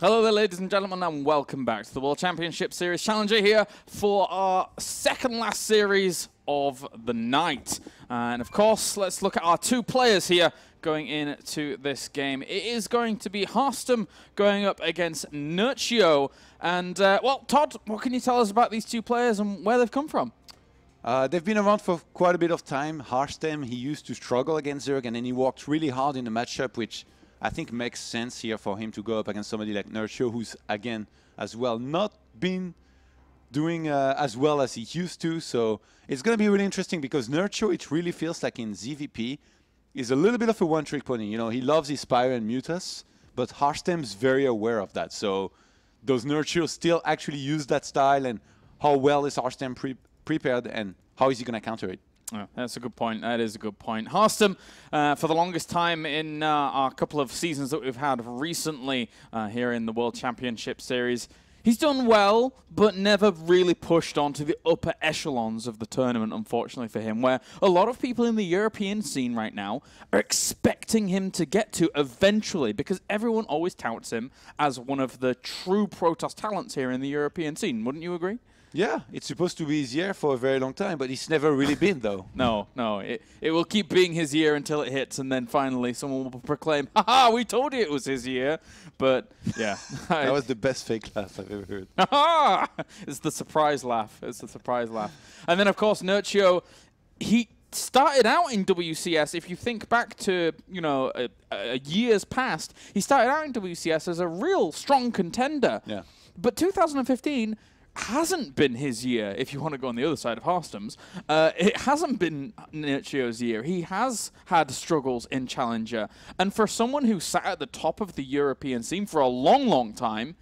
Hello there, ladies and gentlemen, and welcome back to the World Championship Series Challenger here for our second last series of the night. And of course, let's look at our two players here going into this game. It is going to be Harstem going up against Nerchio. And, well, Todd, what can you tell us about these two players and where they've come from? They've been around for quite a bit of time. Harstem, he used to struggle against Zerg, and then he worked really hard in the matchup, which I think makes sense here for him to go up against somebody like Nerchio, who's, again, as well, not been doing as well as he used to. So it's going to be really interesting because Nerchio, it really feels like in ZVP, is a little bit of a one-trick pony. You know, he loves his Spire and Mutas, but Harstem's very aware of that. So does Nerchio still actually use that style, and how well is Harstem prepared, and how is he going to counter it? Oh, that's a good point. That is a good point. Harstem, for the longest time in our couple of seasons that we've had recently here in the World Championship Series, he's done well, but never really pushed on to the upper echelons of the tournament, unfortunately for him, where a lot of people in the European scene right now are expecting him to get to eventually, because everyone always touts him as one of the true Protoss talents here in the European scene. Wouldn't you agree? Yeah, it's supposed to be his year for a very long time, but it's never really been, though. No. It will keep being his year until it hits, and then finally someone will proclaim, "Ha-ha, we told you it was his year." But, yeah. That was the best fake laugh I've ever heard. Ha-ha! It's the surprise laugh. It's the surprise laugh. And then, of course, Nerchio, he started out in WCS. If you think back to, you know, years past, he started out in WCS as a real strong contender. Yeah. But 2015 hasn't been his year, if you want to go on the other side of Harstem's. It hasn't been Nerchio's year. He has had struggles in Challenger. And for someone who sat at the top of the European scene for a long, long time,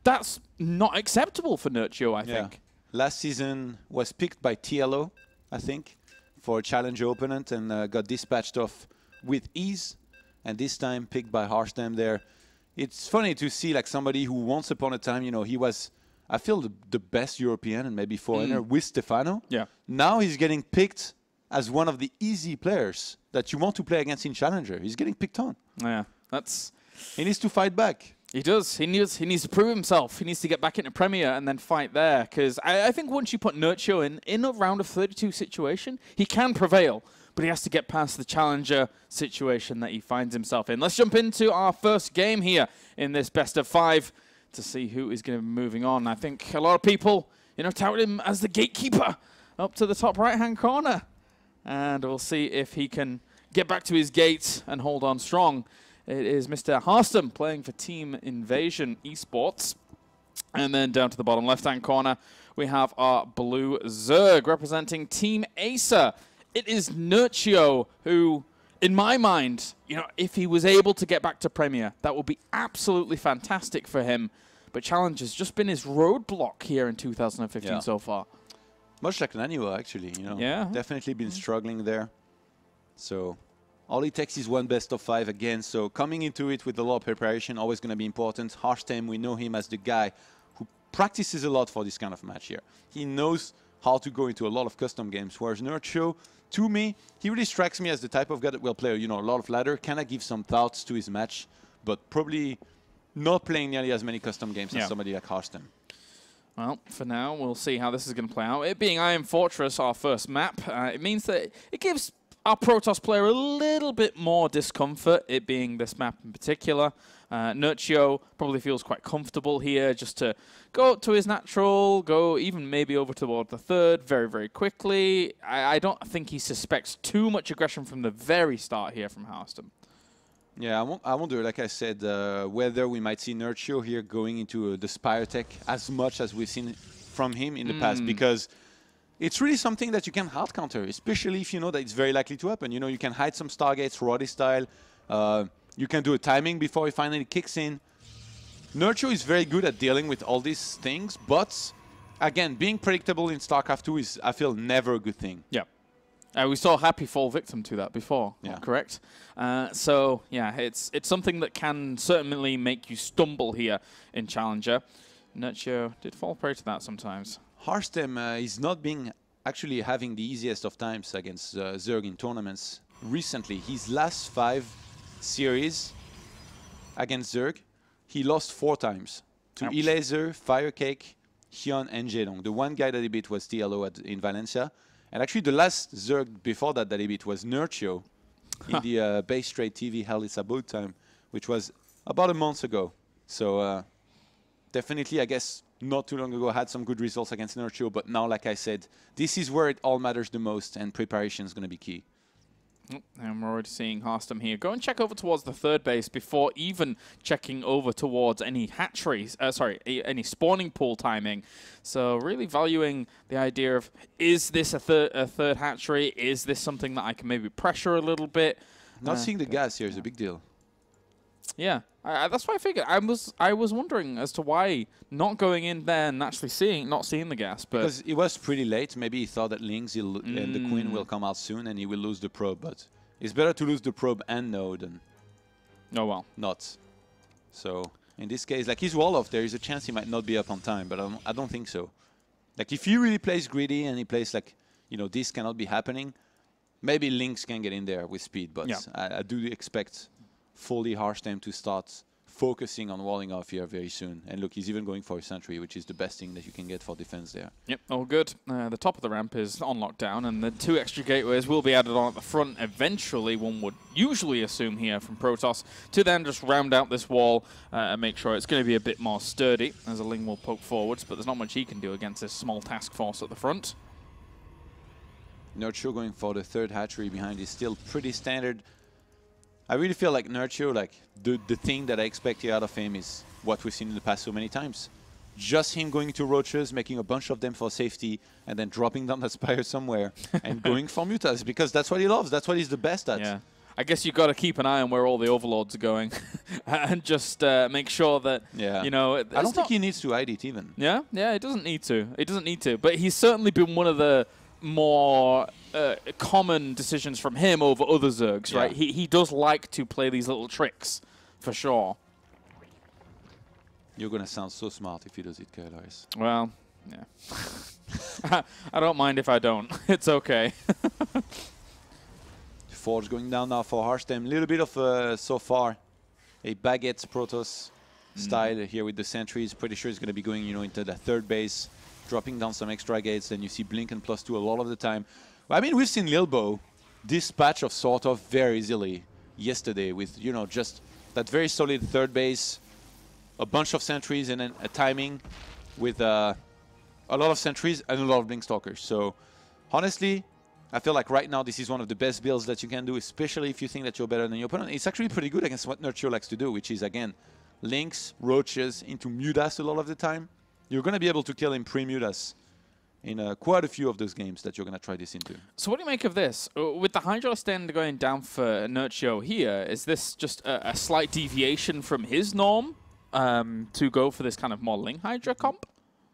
that's not acceptable for Nerchio, I think. Last season was picked by TLO, I think, for a Challenger opponent, and got dispatched off with ease. And this time picked by Harstem there. It's funny to see like somebody who once upon a time, you know, he was, I feel, the best European and maybe foreigner with Stefano. Yeah. Now he's getting picked as one of the easy players that you want to play against in Challenger. He's getting picked on. Yeah, that's... He needs to fight back. He does. He needs to prove himself. He needs to get back into Premier and then fight there. Because I think once you put Nerchio in a round of 32 situation, he can prevail. But he has to get past the Challenger situation that he finds himself in. Let's jump into our first game here in this best of 5 to see who is going to be moving on. I think a lot of people, you know, touted him as the gatekeeper up to the top right-hand corner. And we'll see if he can get back to his gate and hold on strong. It is Mr. Harstem playing for Team Invasion Esports. And then down to the bottom left-hand corner, we have our blue Zerg representing Team Acer. It is Nerchio who, in my mind, you know, if he was able to get back to Premier, that would be absolutely fantastic for him. But Challenge has just been his roadblock here in 2015 so far. Much like Nerchio, actually, you know. Yeah. Definitely been struggling there. So all it takes is one best of 5 again. So coming into it with a lot of preparation, always going to be important. Harstem, we know him as the guy who practices a lot for this kind of match here. He knows how to go into a lot of custom games, whereas Nerchio, to me, he really strikes me as the type of guy that will play, you know, a lot of ladder, kind of give some thoughts to his match, but probably not playing nearly as many custom games as somebody like Harstem. Well, for now, we'll see how this is going to play out. It being Iron Fortress, our first map, it means that it gives our Protoss player a little bit more discomfort, it being this map in particular. Nerchio probably feels quite comfortable here just to go up to his natural, go even maybe over toward the third very, very quickly. I don't think he suspects too much aggression from the very start here from Harstem. Yeah, I wonder, like I said, whether we might see Nerchio here going into the Spire tech as much as we've seen from him in the past, because it's really something that you can hard counter, especially if you know that it's very likely to happen. You know, you can hide some Stargates, Roddy style. You can do a timing before he finally kicks in. Nerchio is very good at dealing with all these things, but again, being predictable in StarCraft 2 is, I feel, never a good thing. Yeah. We saw Happy fall victim to that before, correct? So, yeah, it's something that can certainly make you stumble here in Challenger. Nerchio did fall prey to that sometimes. Harstem is not being actually having the easiest of times against Zerg in tournaments recently. His last 5 series against Zerg, he lost 4 times to Ouch. Elaser, Firecake, Hyun, and Jelong. The one guy that he beat was TLO in Valencia. And actually, the last Zerg before that he beat was Nerchio in the base straight TV Hell It's About Time, which was about a month ago. So definitely, I guess, not too long ago, had some good results against Nerchio. But now, like I said, this is where it all matters the most, and preparation is going to be key. And we're already seeing Harstem here. Go and check over towards the third base before even checking over towards any hatcheries, any spawning pool timing. So really valuing the idea of, is this a third hatchery? Is this something that I can maybe pressure a little bit? Not seeing the gas here is a big deal. Yeah, that's why I figured. I was wondering as to why not going in there and actually not seeing the gas. But because it was pretty late. Maybe he thought that Lynx and the Queen will come out soon and he will lose the probe. But it's better to lose the probe and no than not. So in this case, like his wall-off, there is a chance he might not be up on time. But I don't think so. Like if he really plays greedy and he plays like, this cannot be happening, maybe Lynx can get in there with speed. But yeah. I do expect fully Harstem to start focusing on walling off here very soon. And look, he's even going for a sentry, which is the best thing that you can get for defense there. Yep, all good. The top of the ramp is on lockdown, and the 2 extra gateways will be added on at the front eventually, one would usually assume here from Protoss, to then just round out this wall and make sure it's going to be a bit more sturdy, as a Ling will poke forwards, but there's not much he can do against this small task force at the front. Nerchio going for the 3rd hatchery behind is still pretty standard. I really feel like Nerchio, like the thing that I expect here out of him is what we've seen in the past so many times. Just him going to roaches, making a bunch of them for safety, and then dropping down that spire somewhere and going for mutas, because that's what he loves. That's what he's the best at. Yeah. I guess you've got to keep an eye on where all the overlords are going and just make sure that, I don't think he needs to hide it even. Yeah, it doesn't need to. It doesn't need to. But he's certainly been one of the more common decisions from him over other Zergs, right? He does like to play these little tricks, for sure. You're going to sound so smart if he does it, Kailaris. Well, yeah. I don't mind if I don't. It's okay. Forge going down now for Harstem. A little bit of, so far, a baguette Protoss style here with the sentries. Pretty sure it's going to be going, into the 3rd base, dropping down some extra gates. Then you see Blink and +2 a lot of the time. Well, I mean, we've seen Lilbo dispatch of sort of very easily yesterday with, just that very solid 3rd base, a bunch of sentries, and then a timing with a lot of sentries and a lot of Blink Stalkers. So, honestly, I feel like right now this is one of the best builds that you can do, especially if you think that you're better than your opponent. It's actually pretty good against what Nerchio likes to do, which is, again, Lynx, Roaches into Mutas a lot of the time. You're going to be able to kill him pre-Mutas in quite a few of those games that you're going to try this into. So what do you make of this? With the Hydra stand going down for Nerchio here, is this just a slight deviation from his norm to go for this kind of more Ling Hydra comp?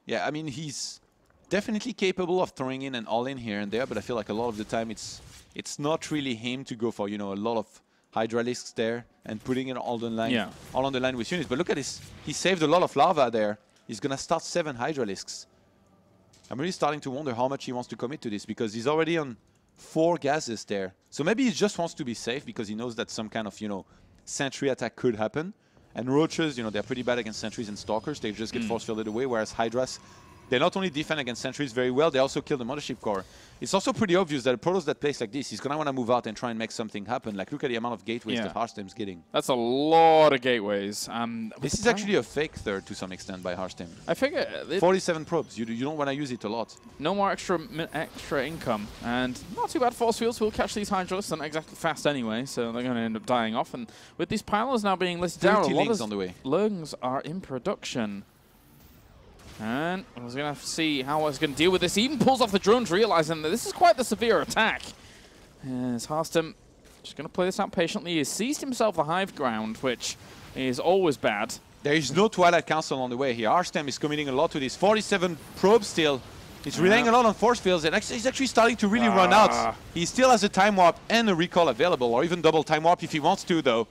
Yeah, I mean, he's definitely capable of throwing in an all-in here and there, but I feel like a lot of the time it's not really him to go for, a lot of Hydralisks there and putting it all on the line with units. But look at this. He saved a lot of lava there. He's going to start 7 Hydralisks. I'm really starting to wonder how much he wants to commit to this, because he's already on 4 gases there. So maybe he just wants to be safe because he knows that some kind of, sentry attack could happen. And Roaches, they're pretty bad against sentries and stalkers. They just get force-fielded away, whereas Hydras, they not only defend against sentries very well, they also kill the Mothership Core. It's also pretty obvious that a Protoss that plays like this, he's going to want to move out and try and make something happen. Like, look at the amount of gateways that Harstem's getting. That's a lot of gateways. This is actually a fake 3rd to some extent by Harstem. I figure 47 probes. You don't want to use it a lot. No more extra income. And not too bad. Force fields will catch these Hydralisks. They're not exactly fast anyway, so they're going to end up dying off. And with these pylons now being listed down, a lot of on the way. Lungs are in production. And I was going to have to see how I was going to deal with this. He even pulls off the drones, realizing that this is quite the severe attack. As Harstem just going to play this out patiently. He seized himself the hive ground, which is always bad. There is no Twilight Council on the way here. Harstem is committing a lot to this. 47 probes still. He's relying a lot on force fields, and he's actually starting to really run out. He still has a time warp and a recall available, or even double time warp if he wants to, though.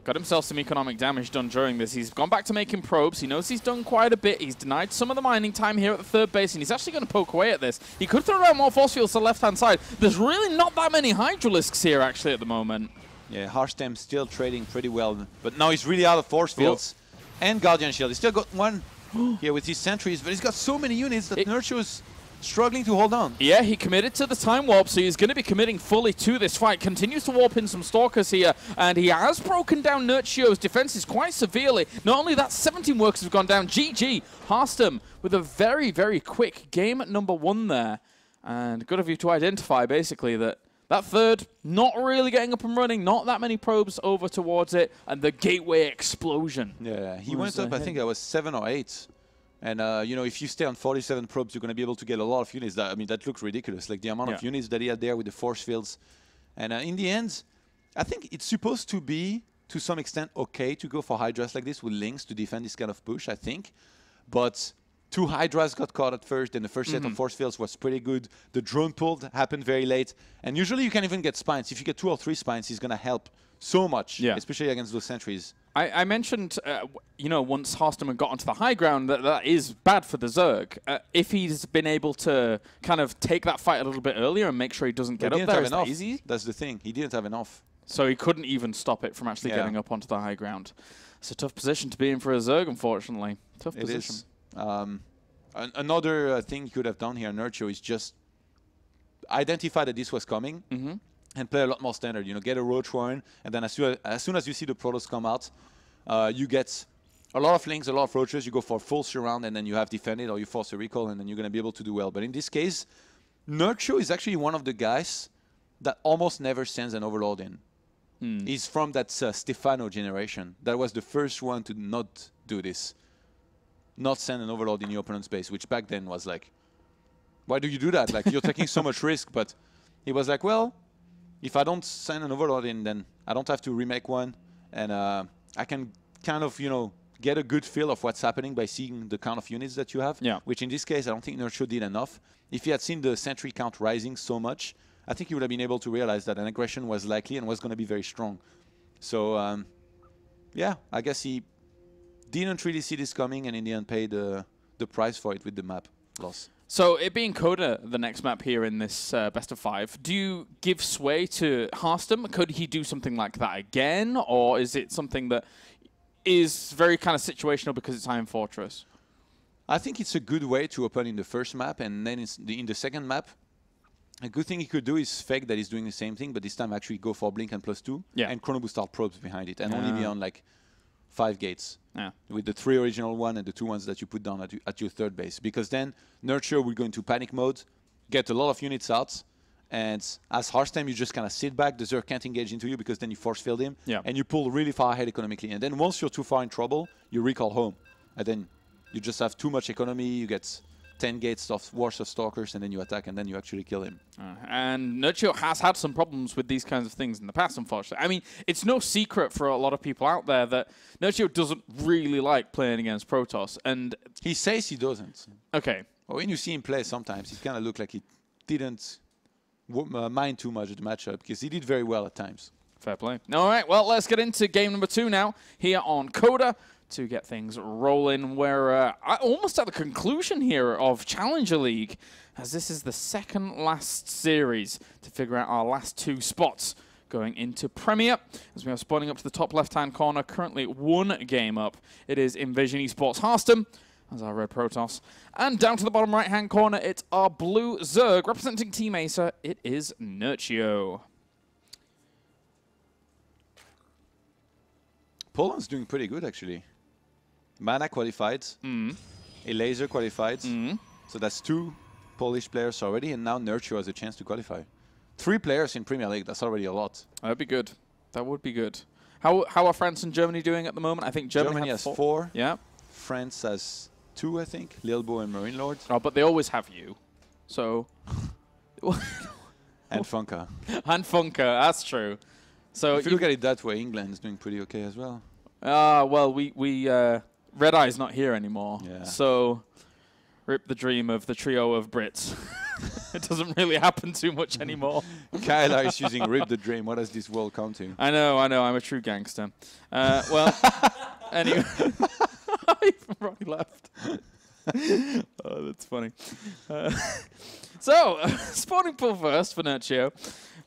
Got himself some economic damage done during this. He's gone back to making probes. He knows he's done quite a bit. He's denied some of the mining time here at the 3rd base, and he's actually going to poke away at this. He could throw around more force fields to the left-hand side. There's really not that many Hydralisks here, actually, at the moment. Yeah, Harstem still trading pretty well, but now he's really out of force fields. and Guardian Shield. He's still got one here with his sentries, but he's got so many units that Nerchio is struggling to hold on. Yeah, he committed to the time warp, so he's going to be committing fully to this fight. Continues to warp in some Stalkers here, and he has broken down Nerchio's defenses quite severely. Not only that, 17 workers have gone down. GG, Harstem with a very, very quick game at #1 there. And good of you to identify, basically, that third, not really getting up and running, not that many probes over towards it, and the gateway explosion. Yeah, he went up, I think that was 7 or 8. And, you know, if you stay on 47 probes, you're going to be able to get a lot of units. I mean, that looks ridiculous. Like, the amount of units that he had there with the force fields. And in the end, I think it's supposed to be, to some extent, okay to go for Hydras like this with Lynx to defend this kind of push, I think. But 2 Hydras got caught at first, and the first set of force fields was pretty good. The drone pull happened very late. And usually you can even get spines. If you get 2 or 3 spines, he's going to help so much, especially against those sentries. I mentioned, you know, once Harstem had got onto the high ground, that is bad for the Zerg. If he's been able to kind of take that fight a little bit earlier and make sure he doesn't get up there, is that easy? That's the thing. He didn't have enough. So he couldn't even stop it from actually getting up onto the high ground. It's a tough position to be in for a Zerg, unfortunately. Tough position. It is. Another thing you could have done here, Nerchio, is just identify that this was coming. And play a lot more standard, you know, get a Roach Warren, and then as soon as you see the Protoss come out, you get a lot of Lynx, a lot of Roaches, you go for full surround, and then you have defended, or you force a recall, and then you're going to be able to do well. But in this case, Nerchio is actually one of the guys that almost never sends an Overlord in. He's from that Stefano generation. That was the first one to not do this. Not send an Overlord in your opponent's base, which back then was like, why do you do that? Like, you're taking so much risk. But he was like, well, if I don't send an Overlord in, then I don't have to remake one, and I can kind of, you know, get a good feel of what's happening by seeing the count of units that you have, which in this case, I don't think Nerchio did enough. If he had seen the sentry count rising so much, I think he would have been able to realize that an aggression was likely and was going to be very strong. So, yeah, I guess he didn't really see this coming, and in the end paid the price for it with the map loss. So, it being Coda, the next map here in this best of 5, do you give sway to Harstem? Could he do something like that again? Or is it something that is very kind of situational because it's Iron Fortress? I think it's a good way to open in the first map, and then in the second map, a good thing he could do is fake that he's doing the same thing, but this time actually go for Blink and +2, and Chrono Boost out probes behind it, and only be on like 5 gates. With the 3 original one and the 2 ones that you put down at your third base. Because then Nerchio will go into panic mode, get a lot of units out, and as Harstem, you just kind of sit back. The Zerg can't engage into you because then you force field him, and you pull really far ahead economically. And then once you're too far in trouble, you recall home. And then you just have too much economy, you get 10 gates of Wars of Stalkers, and then you attack, and then you actually kill him. And Nerchio has had some problems with these kinds of things in the past, unfortunately. I mean, it's no secret for a lot of people out there that Nerchio doesn't really like playing against Protoss, and he says he doesn't. Okay. Well, when you see him play sometimes, it kind of looked like he didn't mind too much of the matchup, because he did very well at times. Fair play. All right, well, let's get into game number 2 now, here on Coda, to get things rolling. We're almost at the conclusion here of Challenger League, as this is the second last series to figure out our last 2 spots going into Premier. As we are spawning up to the top left-hand corner, currently 1 game up. It is Invasion Esports Harstem, as our red Protoss. And down to the bottom right-hand corner, it's our blue Zerg. Representing Team Acer, it is Nerchio. Poland's doing pretty good, actually. Mana qualified, a Laser qualified, so that's 2 Polish players already, and now Nerchio has a chance to qualify. 3 players in Premier League, that's already a lot. That'd be good. That would be good. How are France and Germany doing at the moment? I think Germany has 4. Yeah. France has 2, I think. Lilbo and Marine Lord. Oh, but they always have you. So. And Funka. And Funka, that's true. So if you look at it that way, England is doing pretty okay as well. Well, we Red Eye's not here anymore. Yeah. So rip the dream of the trio of Brits. It doesn't really happen too much anymore. Kyla is using rip the dream. What does this world come to? I know. I'm a true gangster. Well, anyway. Ronnie left. Oh, that's funny. So, spawning pool first for Nerchio.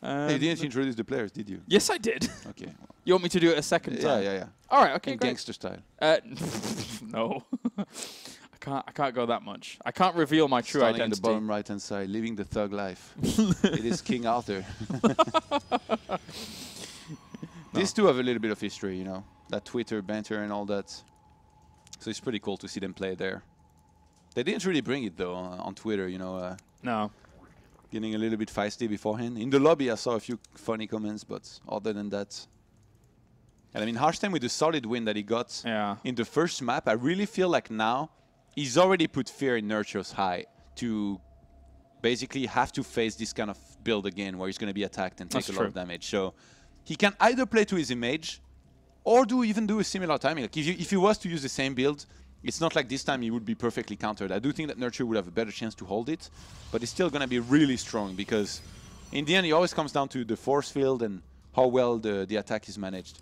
You didn't introduce the players, did you? Yes, I did. Okay. Well. You want me to do it a second time? Yeah. All right. Okay. In Great. gangster style. No. I can't go that much. I can't reveal my true Starting identity. at the bottom right-hand side, living the thug life. It is King Arthur. These two have a little bit of history, you know, that Twitter banter and all that. So it's pretty cool to see them play there. They didn't really bring it though on Twitter, you know. No. Getting a little bit feisty beforehand. In the lobby, I saw a few funny comments, but other than that. And I mean, Harstem with the solid win that he got in the first map, I really feel like now he's already put fear in Nerchio's high to basically have to face this kind of build again where he's going to be attacked and take a lot of damage. So he can either play to his image or even do a similar timing. Like if he was to use the same build, it's not like this time he would be perfectly countered. I do think that Nerchio would have a better chance to hold it, but it's still going to be really strong because in the end it always comes down to the force field and how well the attack is managed.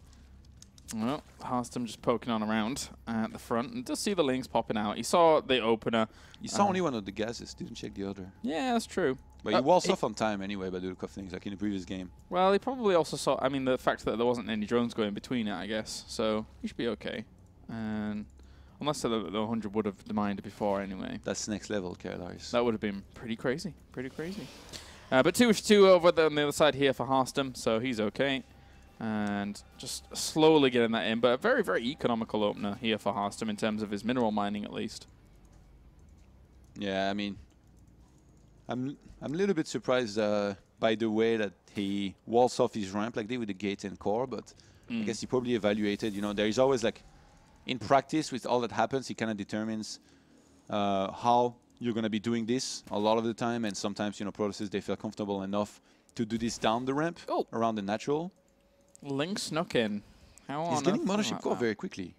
Well, Harstem just poking on around at the front and does see the links popping out. He saw the opener. He saw only one of the gases, didn't check the other. Yeah, that's true. But he walls off on time anyway by the look of things, like in the previous game. Well, he probably also saw, I mean, the fact that there wasn't any drones going between it, I guess. So he should be okay. And unless the 100 would have mined before anyway. That's next level, Carolars. That would have been pretty crazy. Pretty crazy. But 2-2 over on the other side here for Harstem, so he's okay. And just slowly getting that in, but a very, very economical opener here for Harstem in terms of his mineral mining, at least. Yeah, I mean, I'm a little bit surprised by the way that he walls off his ramp like they with the gate and core, but I guess he probably evaluated. You know, there is always like in practice with all that happens, he kind of determines how you're going to be doing this a lot of the time, and sometimes, you know, Protoss, they feel comfortable enough to do this down the ramp around the natural. Link snuck in. He's getting Mothership Core very quickly.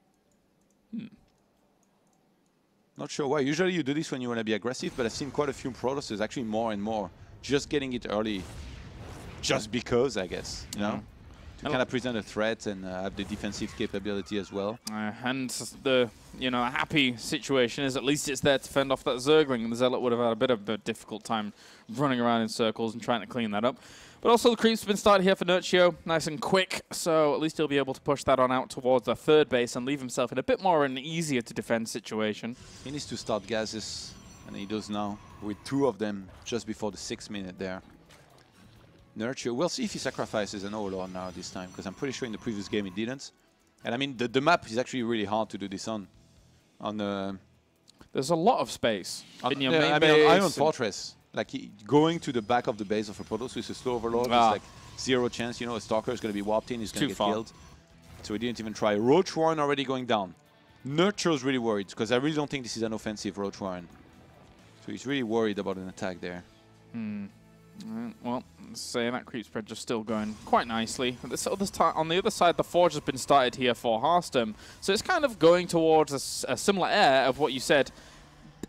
Not sure why. Usually you do this when you want to be aggressive, but I've seen quite a few Protosses, actually more and more, just getting it early just because, I guess, you know? To kind of present a threat and have the defensive capability as well. And the, you know, happy situation is at least it's there to fend off that Zergling, and the Zealot would have had a bit of a difficult time running around in circles and trying to clean that up. But also the creep's been started here for Nerchio, nice and quick, so at least he'll be able to push that on out towards the third base and leave himself in a bit more an easier to defend situation. He needs to start gases, and he does now, with 2 of them just before the 6th minute there. Nerchio, we'll see if he sacrifices an Overlord now this time, because I'm pretty sure in the previous game he didn't. And I mean, the map is actually really hard to do this on. There's a lot of space in your main base. On Iron Fortress. Like, going to the back of the base of a Protoss with a slow Overlord, there's like 0 chance, you know, a Stalker is going to be warped in, he's going to get killed. So he didn't even try. Roach Warren already going down. Nerchio's really worried, because I really don't think this is an offensive Roach Warren. So he's really worried about an attack there. Well, saying that creep spread just still going quite nicely. On the other side, the Forge has been started here for Harstem. So it's kind of going towards a similar air of what you said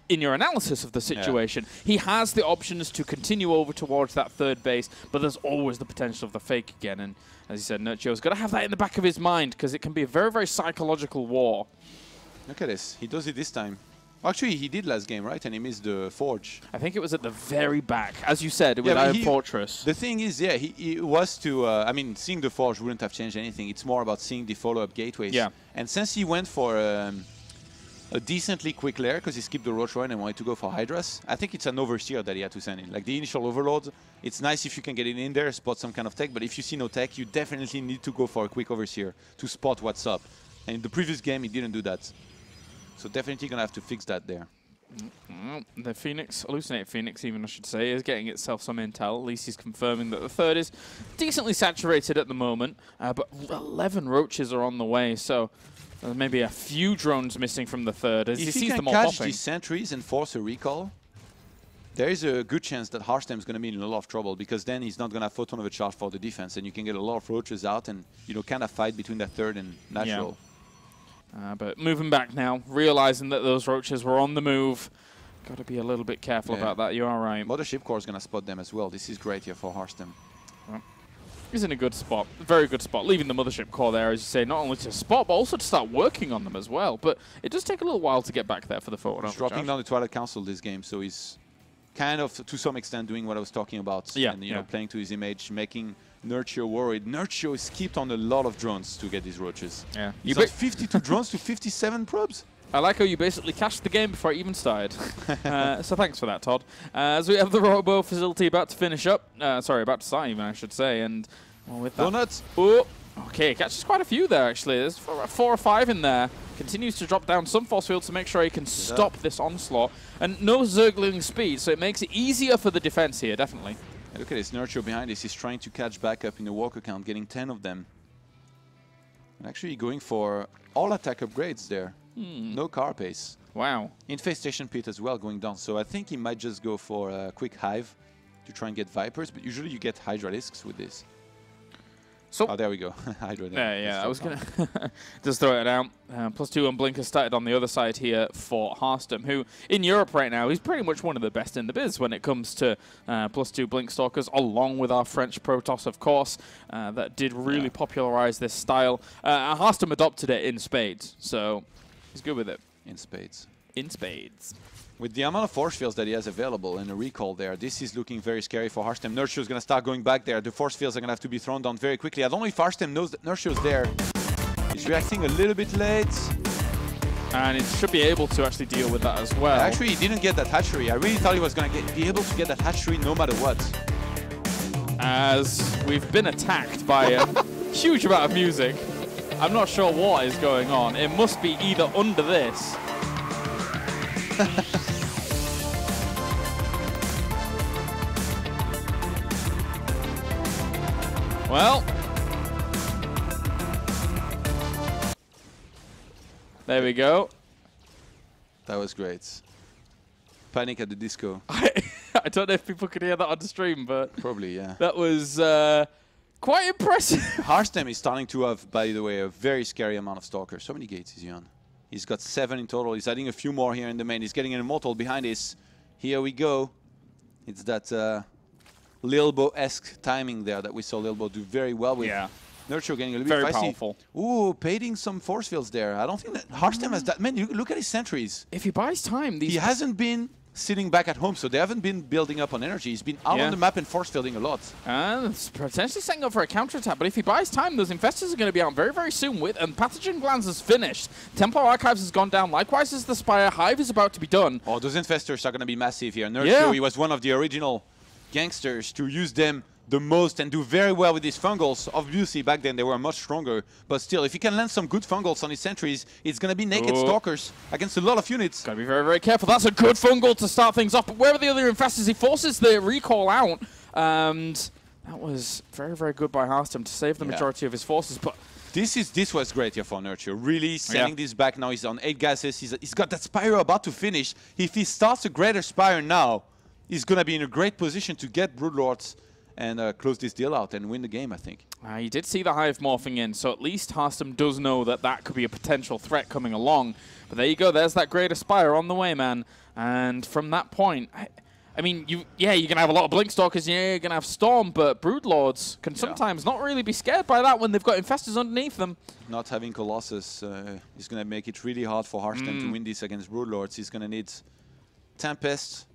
in your analysis of the situation. Yeah. He has the options to continue over towards that third base, but there's always the potential of the fake again. And as you said, Nerchio's got to have that in the back of his mind, because it can be a very, very psychological war. Look at this. He does it this time. Actually, he did last game, right? And he missed the Forge. I think it was at the very back. As you said, with Iron Fortress. The thing is, yeah, he was to... I mean, seeing the Forge wouldn't have changed anything. It's more about seeing the follow-up gateways. Yeah. And since he went for a decently quick lair, because he skipped the Roach Warren and wanted to go for Hydras, I think it's an Overseer that he had to send in. Like, the initial Overlord, it's nice if you can get it in there, spot some kind of tech, but if you see no tech, you definitely need to go for a quick Overseer to spot what's up. And in the previous game, he didn't do that. So definitely going to have to fix that there. The Phoenix, Hallucinate Phoenix even I should say, is getting itself some intel. At least he's confirming that the third is decently saturated at the moment, but 11 roaches are on the way, so there's maybe a few drones missing from the third as he sees them all popping. If he can catch these sentries and force a recall, there is a good chance that Harstem is going to be in a lot of trouble, because then he's not going to have photon of a charge for the defense, and you can get a lot of roaches out and, you know, kind of fight between that third and natural. Yeah. But moving back now, realizing that those roaches were on the move. Got to be a little bit careful about that. You are right. Mothership Core is going to spot them as well. This is great here for Harstem. Well, he's in a good spot, very good spot. Leaving the Mothership Core there, as you say, not only to spot, but also to start working on them as well. But it does take a little while to get back there for the photon. He's dropping down the Twilight Council this game, so he's kind of, to some extent, doing what I was talking about. Yeah, and, you know, playing to his image, making Nerchio worried. Nerchio is skipped on a lot of drones to get these roaches. Yeah. He's on 52 drones to 57 probes. I like how you basically cashed the game before it even started. So thanks for that, Todd. As we have the Robo facility about to finish up. Sorry, about to start even, I should say. And well, with that... Donuts! Oh, okay, catches quite a few there, actually. There's 4 or 5 in there. Continues to drop down some force fields to make sure he can stop this onslaught. And no Zergling speed, so it makes it easier for the defense here, definitely. Hey, look at this Nerchio behind this. He's trying to catch back up in the walker count, getting 10 of them. And actually going for all attack upgrades there. No car pace. Wow. Infestation pit as well going down. So I think he might just go for a quick hive to try and get Vipers. But usually you get Hydralisks with this. So, oh, there we go. Hydra there. Yeah, I was going to just throw it out. +2 on Blinker started on the other side here for Harstem, who in Europe right now, he's pretty much one of the best in the biz when it comes to +2 Blink Stalkers, along with our French Protoss, of course, that did really popularize this style. Harstem adopted it in spades, so he's good with it. In spades. In spades. With the amount of force fields that he has available and a recall there, this is looking very scary for Harstem. Nerchio is going to start going back there. The force fields are going to have to be thrown down very quickly. I don't know if Harstem knows that Nerchio is there. He's reacting a little bit late. And it should be able to actually deal with that as well. Actually, he didn't get that hatchery. I really thought he was going to be able to get that hatchery no matter what. As we've been attacked by a huge amount of music. I'm not sure what is going on. It must be either under this. Well, there we go. That was great. Panic at the disco. I don't know if people could hear that on the stream, but probably, yeah. That was quite impressive. Harstem is starting to have, by the way, a very scary amount of stalkers. How many gates is he on? He's got 7 in total. He's adding a few more here in the main. He's getting an immortal behind this. Here we go. It's that Lilbo-esque timing there that we saw Lilbo do very well with. Yeah. Nerchio getting a little bit very feisty. Powerful. Ooh, painting some force fields there. I don't think that Harstem has that. Man, you look at his sentries. If he buys time, he hasn't been sitting back at home, so they haven't been building up on energy. He's been out on the map and force fielding a lot. And it's potentially setting up for a counterattack, but if he buys time, those infestors are going to be out very, very soon with, and Pathogen Glands is finished. Templar Archives has gone down, likewise is the Spire. Hive is about to be done. Oh, those infestors are going to be massive here. Nerchio, he was one of the original gangsters to use them the most and do very well with these fungals. Obviously, back then they were much stronger, but still, if he can land some good fungals on his sentries, it's going to be naked stalkers against a lot of units. Got to be very, very careful. That's a good fungal to start things off, but where are the other infestors? He forces the recall out, and that was very, very good by Harstem to save the majority of his forces. But this was great here for Nerchio. Really sending this back now. He's on 8 gases. He's got that Spire about to finish. If he starts a greater Spire now, he's going to be in a great position to get Broodlords and close this deal out and win the game, I think. You did see the Hive morphing in, so at least Harstem does know that that could be a potential threat coming along. But there you go, there's that Greater Spire on the way, man. And from that point, I mean, you're going to have a lot of Blink Stalkers, you're going to have Storm, but Broodlords can sometimes not really be scared by that when they've got infestors underneath them. Not having Colossus is going to make it really hard for Harstem to win this against Broodlords. He's going to need Tempest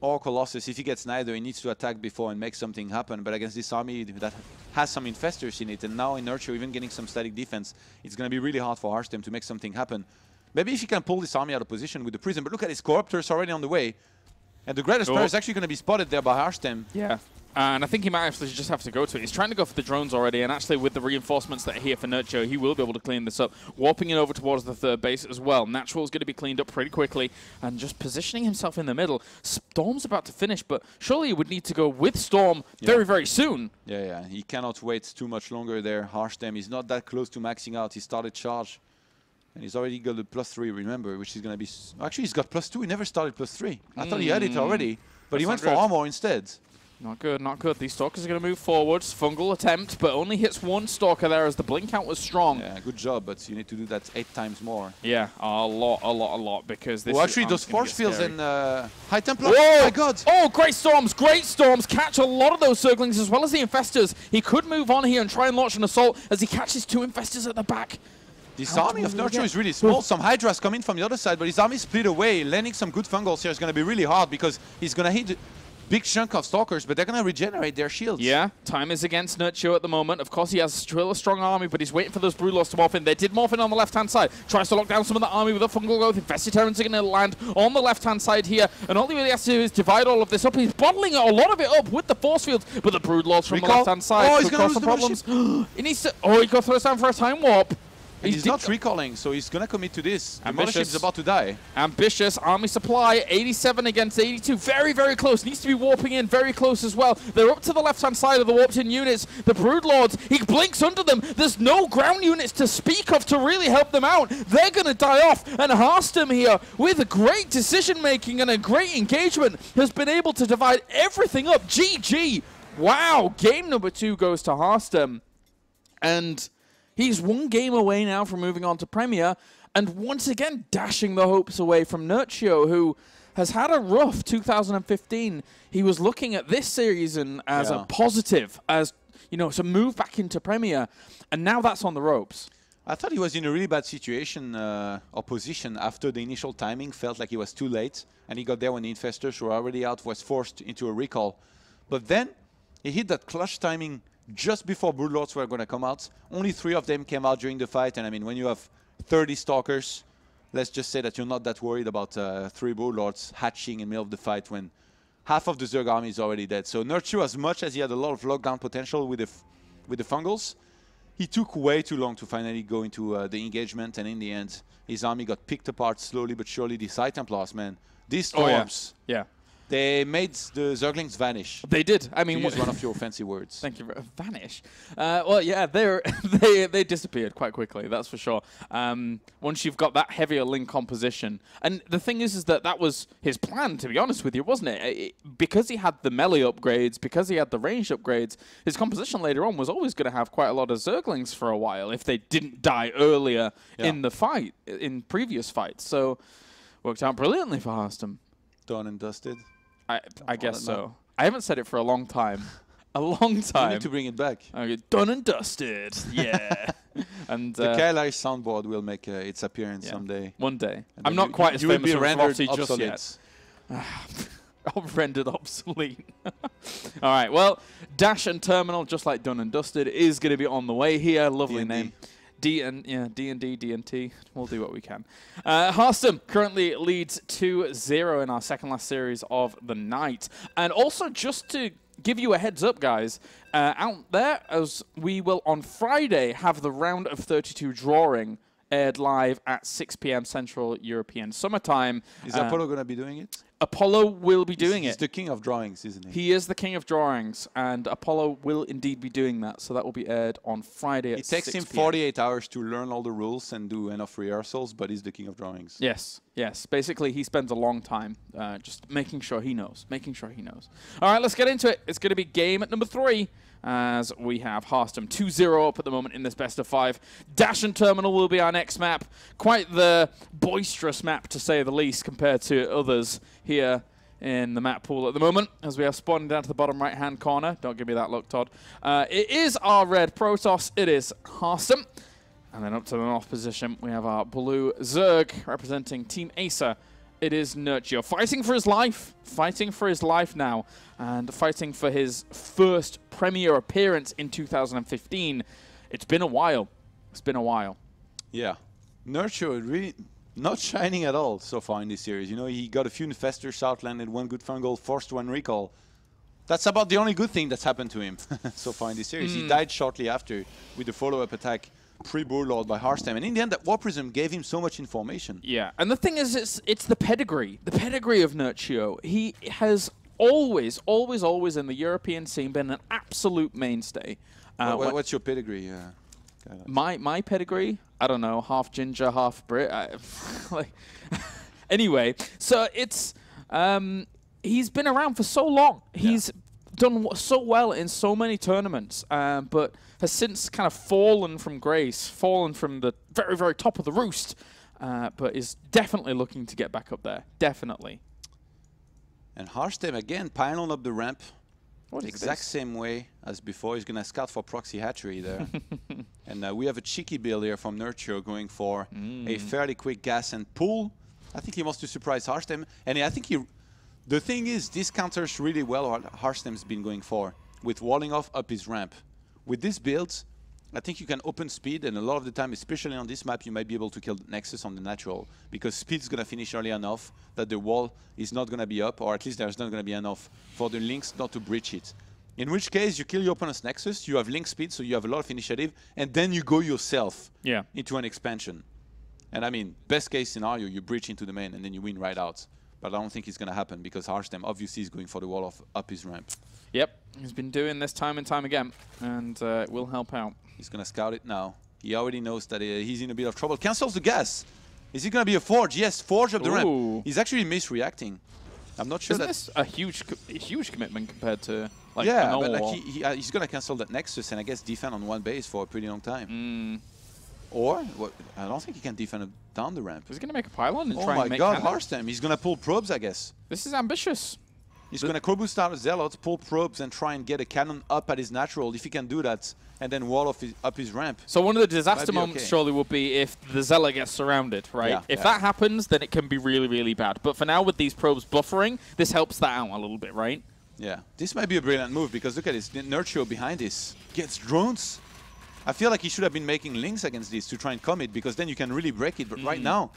or Colossus. If he gets neither, he needs to attack before and make something happen. But against this army that has some infestors in it, and now in Nerchio even getting some static defense, it's going to be really hard for Harstem to make something happen. Maybe if he can pull this army out of position with the prison, but look at his Corruptors already on the way. And the Greater Spire is actually going to be spotted there by Harstem. Yeah. And I think he might actually just have to go to it. He's trying to go for the drones already, and actually with the reinforcements that are here for Nerchio, he will be able to clean this up. Warping it over towards the 3rd base as well. Natural is going to be cleaned up pretty quickly, and just positioning himself in the middle. Storm's about to finish, but surely he would need to go with Storm very, very soon. Yeah. He cannot wait too much longer there. Harstem is not that close to maxing out. He started charge, and he's already got the +3, remember, which is going to be... Actually, he's got +2. He never started +3. I thought he had it already, but he went for armor instead. Not good, not good. These Stalkers are going to move forwards. Fungal attempt, but only hits 1 Stalker there as the blink count was strong. Yeah, good job, but you need to do that 8 times more. Yeah, a lot, because this actually, those force fields and High Templar. Whoa! Oh my god! Oh, great storms, catch a lot of those Zerglings as well as the infestors. He could move on here and try and launch an assault as he catches 2 infestors at the back. This army of Nerchio is really small. Some Hydras come in from the other side, but his army split away. Landing some good fungals here is going to be really hard because he's going to hit a big chunk of Stalkers, but they're going to regenerate their shields. Yeah, time is against Nerchio at the moment. Of course, he has still a strong army, but he's waiting for those Broodlords to morph in. They did morph in on the left-hand side. Tries to lock down some of the army with a fungal growth. Infested Terrans are going to land on the left-hand side here, and all he really has to do is divide all of this up. He's bottling a lot of it up with the force fields, but the Broodlords from the left-hand side oh, he's could cause some problems. He needs to... Oh, he got thrown down for a time warp. He's not recalling, so he's going to commit to this. The mothership is about to die. Ambitious. Army supply, 87 against 82. Very, very close. Needs to be warping in very close as well. They're up to the left-hand side of the warped-in units. The Broodlords, he blinks under them. There's no ground units to speak of to really help them out. They're going to die off. And Harstem here, with a great decision-making and a great engagement, has been able to divide everything up. GG. Wow. Game number 2 goes to Harstem. And... he's one game away now from moving on to Premier, and once again dashing the hopes away from Nerchio, who has had a rough 2015. He was looking at this season as a positive, as, you know, to move back into Premier, and now that's on the ropes. I thought he was in a really bad situation or position after the initial timing. Felt like he was too late, and he got there when the Infestors were already out, was forced into a recall. But then he hit that clutch timing just before Broodlords were going to come out. Only 3 of them came out during the fight, and I mean, when you have 30 Stalkers, let's just say that you're not that worried about 3 Broodlords hatching in the middle of the fight when half of the Zerg army is already dead. So Nerchio, as much as he had a lot of lockdown potential with the fungals, he took way too long to finally go into the engagement, and in the end, his army got picked apart slowly but surely. These High Templars, man, these storms. Yeah. They made the Zerglings vanish. They did. I mean, to use one of your fancy words. Thank you. Vanish. Well, yeah, they disappeared quite quickly. That's for sure. Once you've got that heavier link composition, and the thing is that was his plan. To be honest with you, wasn't it? Because he had the melee upgrades, because he had the ranged upgrades, his composition later on was always going to have quite a lot of Zerglings for a while if they didn't die earlier in the fight, in previous fights. So worked out brilliantly for Harstem. Done and dusted. I guess so. I haven't said it for a long time. A long time. You need to bring it back. Okay, done and dusted. Yeah. And the Kailai soundboard will make its appearance someday. One day. I'm not quite as famous as Lofty just yet. Rendered obsolete. All right. Well, Dash and Terminal, just like done and dusted, is going to be on the way here. Lovely name. D and T. We'll do what we can. Harstem currently leads 2-0 in our second last series of the night. And also, just to give you a heads up, guys, out there, as we will on Friday have the round of 32 drawing aired live at 6 p.m. Central European Summertime. Is Apollo going to be doing it? Apollo will be doing it. He's the king of drawings, isn't he? He is the king of drawings, and Apollo will indeed be doing that. So that will be aired on Friday at 6 p.m. It takes him 48 hours to learn all the rules and do enough rehearsals, but he's the king of drawings. Yes, yes. Basically, he spends a long time just making sure he knows, All right, let's get into it. It's going to be game number 3. As we have Harstem 2-0 up at the moment in this best of 5. Dash and Terminal will be our next map. Quite the boisterous map, to say the least, compared to others here in the map pool at the moment, as we are spawning down to the bottom right-hand corner. Don't give me that look, Todd. It is our red Protoss. It is Harstem. And then up to the north position, we have our blue Zerg representing Team Acer. It is Nerchio, fighting for his life now, and fighting for his first Premier appearance in 2015. It's been a while. Yeah. Nerchio really not shining at all so far in this series. You know, he got a few Infestors outlanded, 1 good fungal, forced 1 recall. That's about the only good thing that's happened to him so far in this series. He died shortly after with the follow-up attack pre-Broodlord by Harstem, and in the end that War Prism gave him so much information. Yeah, and the thing is, it's the pedigree of Nerchio. He has always in the European scene been an absolute mainstay. What's your pedigree? My pedigree? I don't know, half ginger, half Brit. Anyway, so it's he's been around for so long. He's done so well in so many tournaments, but has since kind of fallen from grace, fallen from the very, very top of the roost, but is definitely looking to get back up there. Definitely. And Harstem again piling up the ramp. What is exact this? same way as before. He's going to scout for proxy hatchery there. And we have a cheeky build here from Nerchio going for a fairly quick gas and pull. I think he wants to surprise Harstem. And I think the thing is, this counters really well what Harstem's been going for with walling off up his ramp. With this build, I think you can open speed, and a lot of the time, especially on this map, you might be able to kill the Nexus on the natural, because speed's going to finish early enough that the wall is not going to be up, or at least there's not going to be enough for the Lynx not to breach it. In which case, you kill your opponent's Nexus, you have Lynx speed, so you have a lot of initiative, and then you go yourself into an expansion. And I mean, best case scenario, you breach into the main, and then you win right out. But I don't think it's going to happen, because Harstem obviously is going for the wall off up his ramp. Yep, he's been doing this time and time again, and it will help out. He's going to scout it now. He already knows that he's in a bit of trouble. Cancels the gas. Is it going to be a Forge? Yes, Forge up the ramp. He's actually misreacting. I'm not sure Isn't this a huge commitment compared to like yeah, but like he's going to cancel that Nexus and I guess defend on one base for a pretty long time. Or I don't think he can defend down the ramp. He's going to make a pylon and try and make Harstem. He's going to pull probes, I guess. This is ambitious. He's going to Core Boost out a Zealot, pull probes, and try and get a cannon up at his natural. If he can do that, and then wall off up his ramp. So one of the disaster moments surely would be if the Zealot gets surrounded, right? Yeah, if that happens, then it can be really, really bad. But for now, with these probes buffering, this helps that out a little bit, right? Yeah. This might be a brilliant move, because look at this. Nerchio behind this gets drones. I feel like he should have been making links against this to try and commit, because then you can really break it. But right now,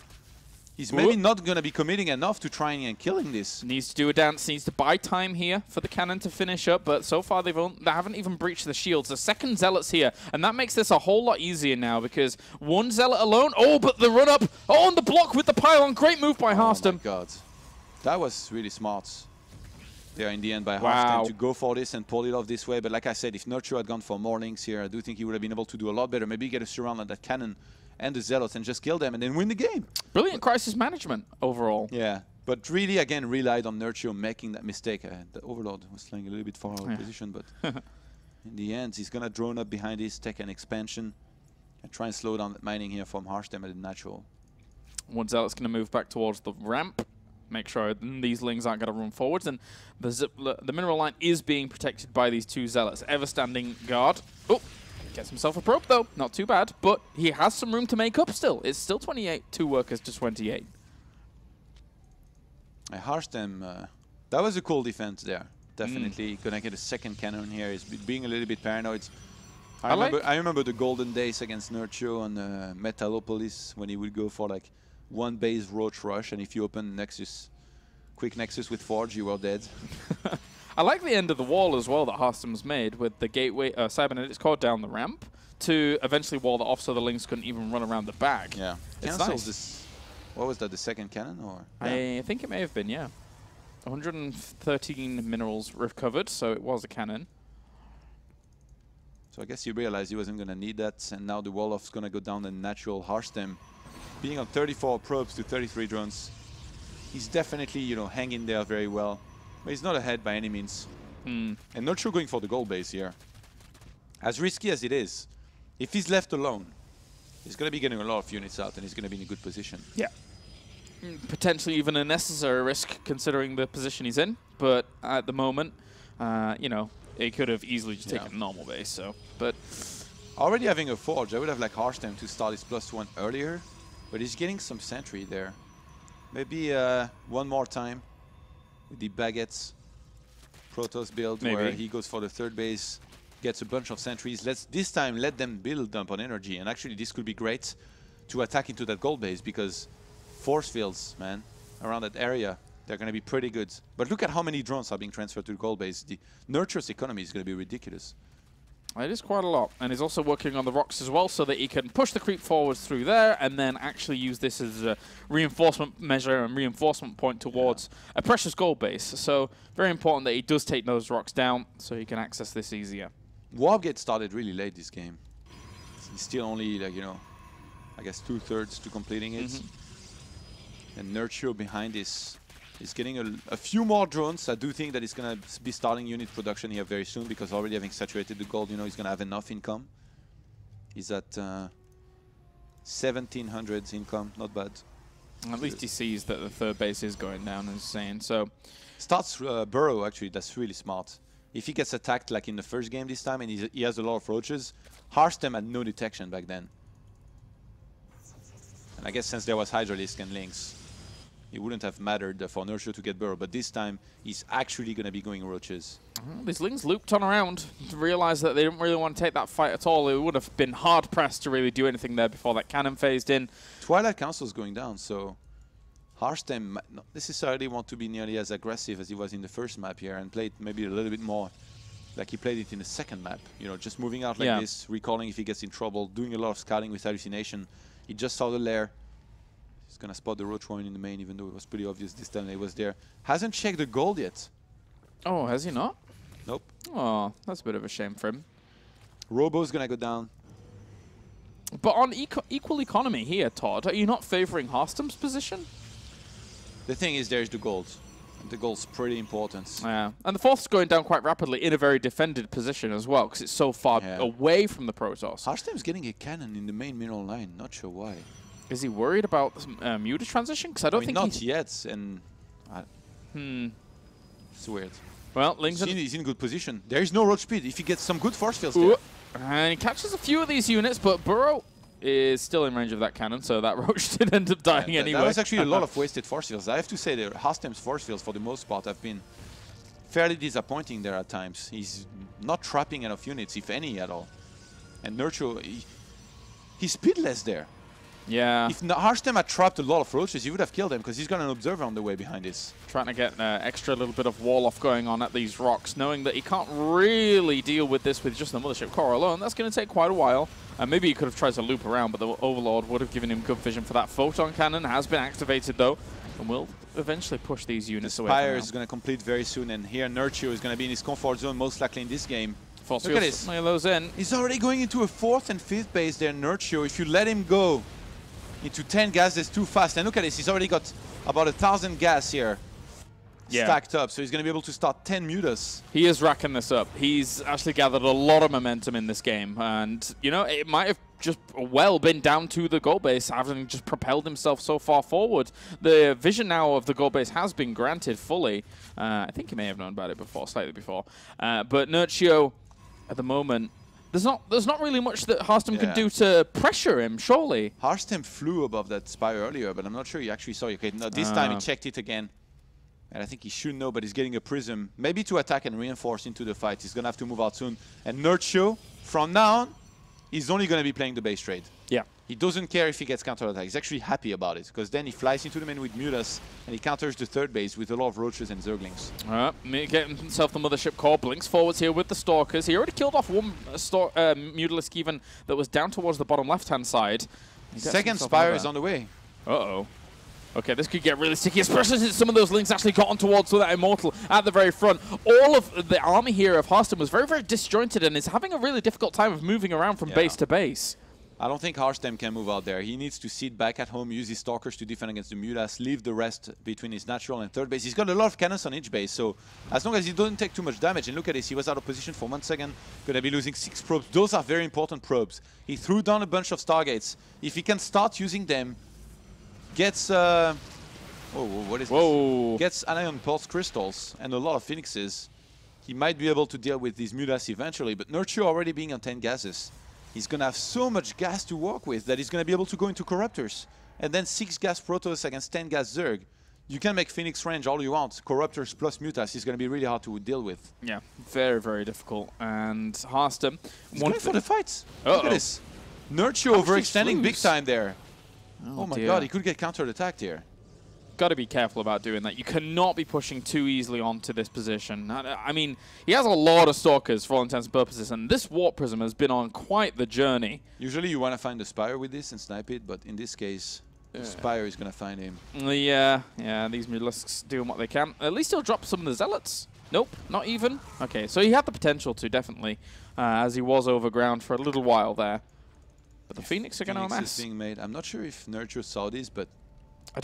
he's maybe not going to be committing enough to trying and killing this. Needs to do a dance, needs to buy time here for the cannon to finish up, but so far they haven't even breached the shields. The second Zealot's here, and that makes this a whole lot easier now, because one Zealot alone, but the run-up, on the block with the pylon. Great move by Harstem. Oh my god. That was really smart there in the end by Harstem to go for this and pull it off this way. But like I said, if Nerchio had gone for more links here, I do think he would have been able to do a lot better. Maybe get a surround on that cannon and the Zealots and just kill them and then win the game. Brilliant crisis management overall. Yeah, but really, again, relied on Nerchio making that mistake. The Overlord was playing a little bit far out of position, but in the end, he's going to drone up behind his tech and expansion and try and slow down that mining here from Harstem at the natural. One Zealot's going to move back towards the ramp. Make sure these Lings aren't going to run forwards, and the mineral line is being protected by these two Zealots. Ever standing guard. Oh, gets himself a probe though. Not too bad, but he has some room to make up still. It's still 28, 2 workers to 28. Harstem, that was a cool defense there. Definitely gonna get a second cannon here. He's being a little bit paranoid. I remember the golden days against Nerchio on Metalopolis when he would go for like one base roach rush, and if you open Nexus, quick Nexus with Forge, you were dead. I like the end of the wall as well that Harstem's made with the gateway, Cybernetics core down the ramp to eventually wall that off so the Lynx couldn't even run around the back. Yeah. Cancels this. What was that, the second cannon? Or I think it may have been, yeah. 113 minerals recovered, so it was a cannon. So I guess he realized he wasn't going to need that, and now the wall off's going to go down the natural. Harstem being on 34 probes to 33 drones. He's definitely, you know, hanging there very well. But he's not ahead by any means. And Nerchio going for the gold base here. As risky as it is, if he's left alone, he's going to be getting a lot of units out and he's going to be in a good position. Yeah. Potentially even a necessary risk considering the position he's in. But at the moment, you know, he could have easily just taken a normal base. So, but already having a Forge, I would have like Harstem to start his +1 earlier. But he's getting some sentry there. Maybe one more time with the Baguettes Protoss build where he goes for the third base, gets a bunch of sentries. Let's this time let them build dump on energy. And actually this could be great to attack into that gold base because force fields, man, around that area, they're going to be pretty good. But look at how many drones are being transferred to the gold base. The Nerchio's economy is going to be ridiculous. It is quite a lot, and he's also working on the rocks as well so that he can push the creep forwards through there and then actually use this as a reinforcement measure and reinforcement point towards a precious gold base. So very important that he does take those rocks down so he can access this easier. Warp gets started really late this game. He's still only, like, you know, I guess 2/3 to completing it. And Nerchio behind this is getting a few more drones. I do think that he's going to be starting unit production here very soon because already having saturated the gold, you know, he's going to have enough income. He's at 1,700 income, not bad. At least he sees that the third base is going down and saying so. Starts burrow, actually, that's really smart. if he gets attacked like in the first game this time and he has a lot of roaches, Harstem had no detection back then. And I guess since there was Hydralisk and Lynx, it wouldn't have mattered for Nerchio to get burrow, but this time he's actually going to be going roaches. These Lings looped on around to realize that they didn't really want to take that fight at all. It would have been hard pressed to really do anything there before that cannon phased in. Twilight Council's going down, so Harstem might not necessarily want to be nearly as aggressive as he was in the first map here and played maybe a little bit more like he played it in the second map. You know, just moving out like this, recalling if he gets in trouble, doing a lot of scouting with hallucination. He just saw the lair. He's going to spot the roach warren in the main, even though it was pretty obvious this time he was there. Hasn't checked the gold yet. Oh, has he not? Nope. Oh, that's a bit of a shame for him. Robo's going to go down. But on equal economy here, Todd, are you not favoring Harstem's position? The thing is, there's the gold. And the gold's pretty important. Yeah, and the fourth's going down quite rapidly in a very defended position as well, because it's so far away from the Protoss. Harstem's getting a cannon in the main mineral line. Not sure why. Is he worried about Muta transition? Because I don't think not yet. And it's weird. Well, he's in good position. There is no roach speed. If he gets some good force fields there. And he catches a few of these units, but Burrow is still in range of that cannon, so that roach did end up dying anyway. That was actually a lot of wasted force fields. I have to say that Harstem's force fields, for the most part, have been fairly disappointing there at times. He's not trapping enough units, if any at all. And Nerchio, he's speedless there. Yeah. If Harstem had trapped a lot of roaches, he would have killed them, because he's got an observer on the way behind this. Trying to get extra little bit of wall off going on at these rocks, knowing that he can't really deal with this with just the Mothership Core alone. That's going to take quite a while. Maybe he could have tried to loop around, but the Overlord would have given him good vision for that. Photon Cannon has been activated, though, and will eventually push these units away. Spire is going to complete very soon, and here Nerchio is going to be in his comfort zone, most likely in this game. Look at this. Those in. He's already going into a 4th and 5th base there, Nerchio. If you let him go into 10 gases too fast, and look at this, he's already got about 1,000 gas here. Stacked up, so he's going to be able to start 10 mutas. He is racking this up. He's actually gathered a lot of momentum in this game, and you know, it might have just well been down to the goal base, having just propelled himself so far forward. The vision now of the goal base has been granted fully. I think he may have known about it before, slightly before, but Nerchio at the moment, there's not really much that Harstem can do to pressure him, surely. Harstem flew above that Spire earlier, but I'm not sure he actually saw it. Okay, no, this time he checked it again. And I think he should know, but he's getting a prism. Maybe to attack and reinforce into the fight. He's going to have to move out soon. And Nerchio, from now on, he's only going to be playing the base trade. Yeah. He doesn't care if he gets counter-attack. He's actually happy about it, because then he flies into the main with mutas, and he counters the 3rd base with a lot of roaches and zerglings. Getting himself the Mothership Core, blinks forwards here with the Stalkers. He already killed off one Mutalisk even that was down towards the bottom left-hand side. Second Spire is on the way. Uh-oh. Okay, this could get really sticky, especially since some of those links actually got on towards that Immortal at the very front. All of the army here of Harstem was very, very disjointed and is having a really difficult time of moving around from base to base. I don't think Harstem can move out there. He needs to sit back at home, use his Stalkers to defend against the Mutas, leave the rest between his natural and 3rd base. He's got a lot of cannons on each base, so as long as he doesn't take too much damage, and look at this, he was out of position for 1 second, going to be losing 6 probes. Those are very important probes. He threw down a bunch of Stargates. If he can start using them, gets... what is this? Gets Anion Pulse Crystals and a lot of Phoenixes, he might be able to deal with these Mutas eventually, but Nerchio already being on 10 gases. He's going to have so much gas to work with that he's going to be able to go into Corruptors. And then 6 gas Protoss against 10 gas Zerg. You can make Phoenix range all you want. Corruptors plus Mutas is going to be really hard to deal with. Yeah, very, very difficult. And Harstem... He's going for the fights. Look at this. Nerchio overextending big time there. Oh my god, he could get counter-attacked here. Got to be careful about doing that. You cannot be pushing too easily onto this position. I mean, he has a lot of Stalkers for all intents and purposes, and this Warp Prism has been on quite the journey. Usually you want to find the Spire with this and snipe it, but in this case, the Spire is going to find him. Yeah, these Mutalisks doing what they can. At least he'll drop some of the Zealots. Nope, not even. Okay, so he had the potential to, definitely, as he was overground for a little while there. But the Phoenix are going to amass. Is being made. I'm not sure if Nerchio saw this, but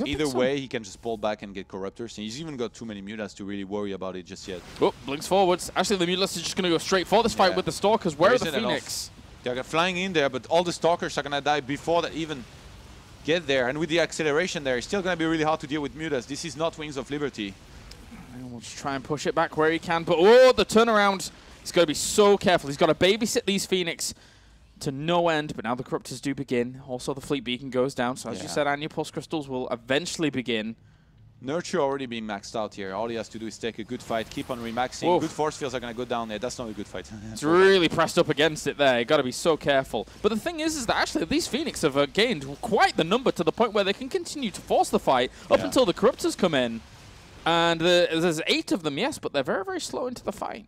either way, he can just pull back and get Corruptors. And he's even got too many Mutas to really worry about it just yet. Oh, blinks forwards. Actually, the Mutalisk is just going to go straight for this fight with the Stalkers. Where are the Phoenix? They're flying in there, but all the Stalkers are going to die before they even get there. And with the acceleration there, it's still going to be really hard to deal with Mutas. This is not Wings of Liberty. And we'll just try and push it back where he can. But, oh, the turnaround. He's got to be so careful. He's got to babysit these Phoenix to no end. But now the Corruptors do begin. Also, the Fleet Beacon goes down. So, as you said, Anya Pulse Crystals will eventually begin. Nerchio already being maxed out here. All he has to do is take a good fight, keep on remaxing. Whoa. Good force fields are going to go down there. That's not a good fight. It's really pressed up against it there. You've got to be so careful. But the thing is that actually these Phoenix have gained quite the number to the point where they can continue to force the fight up until the Corruptors come in. And there's 8 of them, yes, but they're very, very slow into the fight.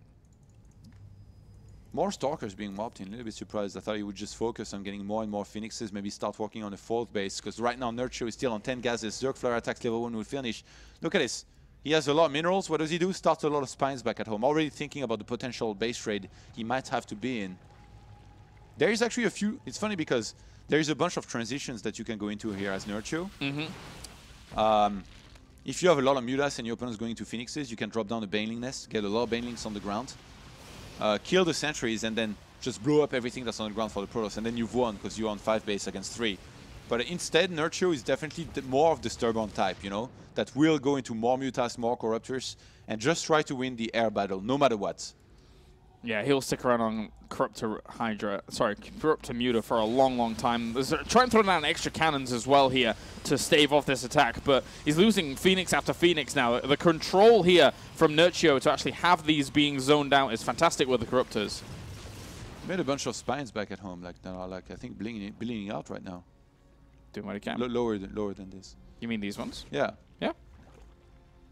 More Stalkers being mobbed in. A little bit surprised. I thought he would just focus on getting more and more Phoenixes, maybe start working on the 4th base, because right now Nerchio is still on 10 gases. Zerg Flare attacks level 1 will finish. Look at this. He has a lot of minerals. What does he do? Starts a lot of spines back at home. Already thinking about the potential base trade he might have to be in. There is actually a few... It's funny because there is a bunch of transitions that you can go into here as Nerchio. If you have a lot of Mutas and your opponent is going to Phoenixes, you can drop down a Baneling Nest, get a lot of Banelings on the ground. Kill the sentries and then just blow up everything that's on the ground for the Protoss, and then you've won because you're on 5 base against 3. But instead, Nerchio is definitely more of the stubborn type, you know, that will go into more Mutas, more Corruptors, and just try to win the air battle, no matter what. Yeah, he'll stick around on Corruptor Muta for a long, long time. Try and throw down extra cannons as well here to stave off this attack, but he's losing Phoenix after Phoenix now. The control here from Nerchio to actually have these being zoned out is fantastic with the Corruptors. Made a bunch of spines back at home, like I think bleeding out right now. Doing what he can. Lower than this. You mean these ones? Yeah. Yeah.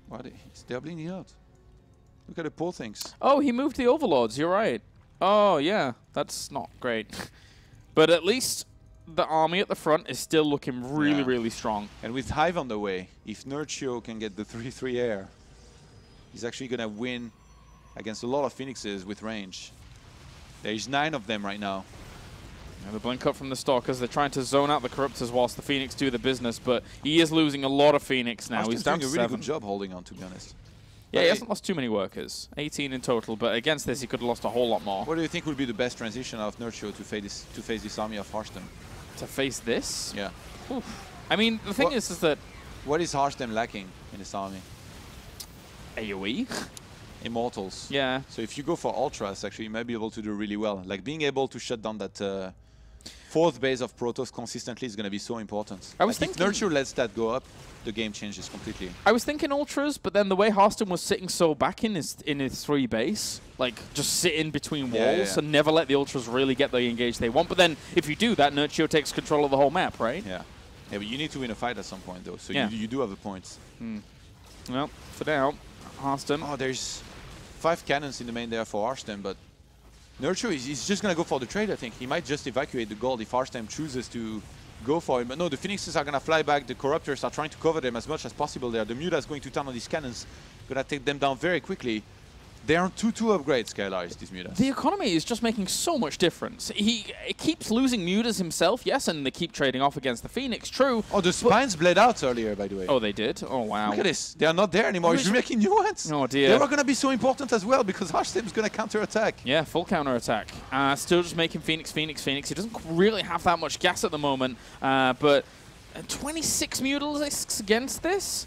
Why they're bleeding out? Look at the poor things. Oh, he moved the Overlords. You're right. Oh, yeah. That's not great. But at least the army at the front is still looking really, really strong. And with Hive on the way, if Nerchio can get the 3-3 air, he's actually going to win against a lot of Phoenixes with range. There's 9 of them right now. And the blink up from the Stalkers. They're trying to zone out the Corruptors whilst the Phoenix do the business, but he is losing a lot of Phoenix now. He's down to 7. He's doing a really good job holding on, to be honest. Yeah, he hasn't lost too many workers. 18 in total, but against this, he could have lost a whole lot more. What do you think would be the best transition out of Nerchio to face this army of Harstem? To face this? Yeah. Oof. I mean, the thing is that... What is Harstem lacking in this army? AoE? Immortals. Yeah. So if you go for Ultras, actually, you might be able to do really well. Like, being able to shut down that 4th base of Protoss consistently is going to be so important. I was thinking... If Nerchio lets that go up, the game changes completely. I was thinking Ultras, but then the way Harstem was sitting so back in his 3 base, like just sit in between walls and never let the Ultras really get the engage they want. But then if you do that, Nerchio takes control of the whole map, right? Yeah. Yeah, but you need to win a fight at some point, though. So you do have the points. Well, for now, Harstem. Oh, there's 5 cannons in the main there for Harstem, but Nerchio is just going to go for the trade, I think. He might just evacuate the gold if Harstem chooses to go for it. But no, the Phoenixes are going to fly back. The Corruptors are trying to cover them as much as possible there. The Muta is going to turn on these cannons. Going to take them down very quickly. They are on 2-2 upgrades, Skylar, these Mutas. The economy is just making so much difference. He keeps losing Mutas himself, yes, and they keep trading off against the Phoenix, true. Oh, the spines bled out earlier, by the way. Oh, they did? Oh, wow. Look at this. They are not there anymore. He's making new ones. Oh, dear. They were going to be so important as well because Harstem is going to counter-attack. Yeah, full counter-attack. Still just making Phoenix. He doesn't really have that much gas at the moment, but 26 Mutalisks against this?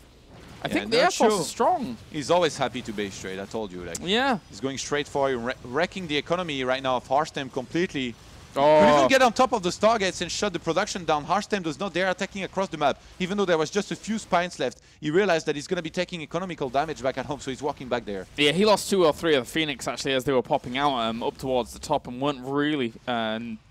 I think the Air Force is strong. He's always happy to base trade, I told you. Like, yeah. He's going straight for you, wrecking the economy right now of Harstem completely. Could even get on top of the Stargates and shut the production down. Harstem does not dare attacking across the map. Even though there was just a few spines left, he realized that he's going to be taking economical damage back at home, so he's walking back there. Yeah, he lost 2 or 3 of the Phoenix, actually, as they were popping out up towards the top and weren't really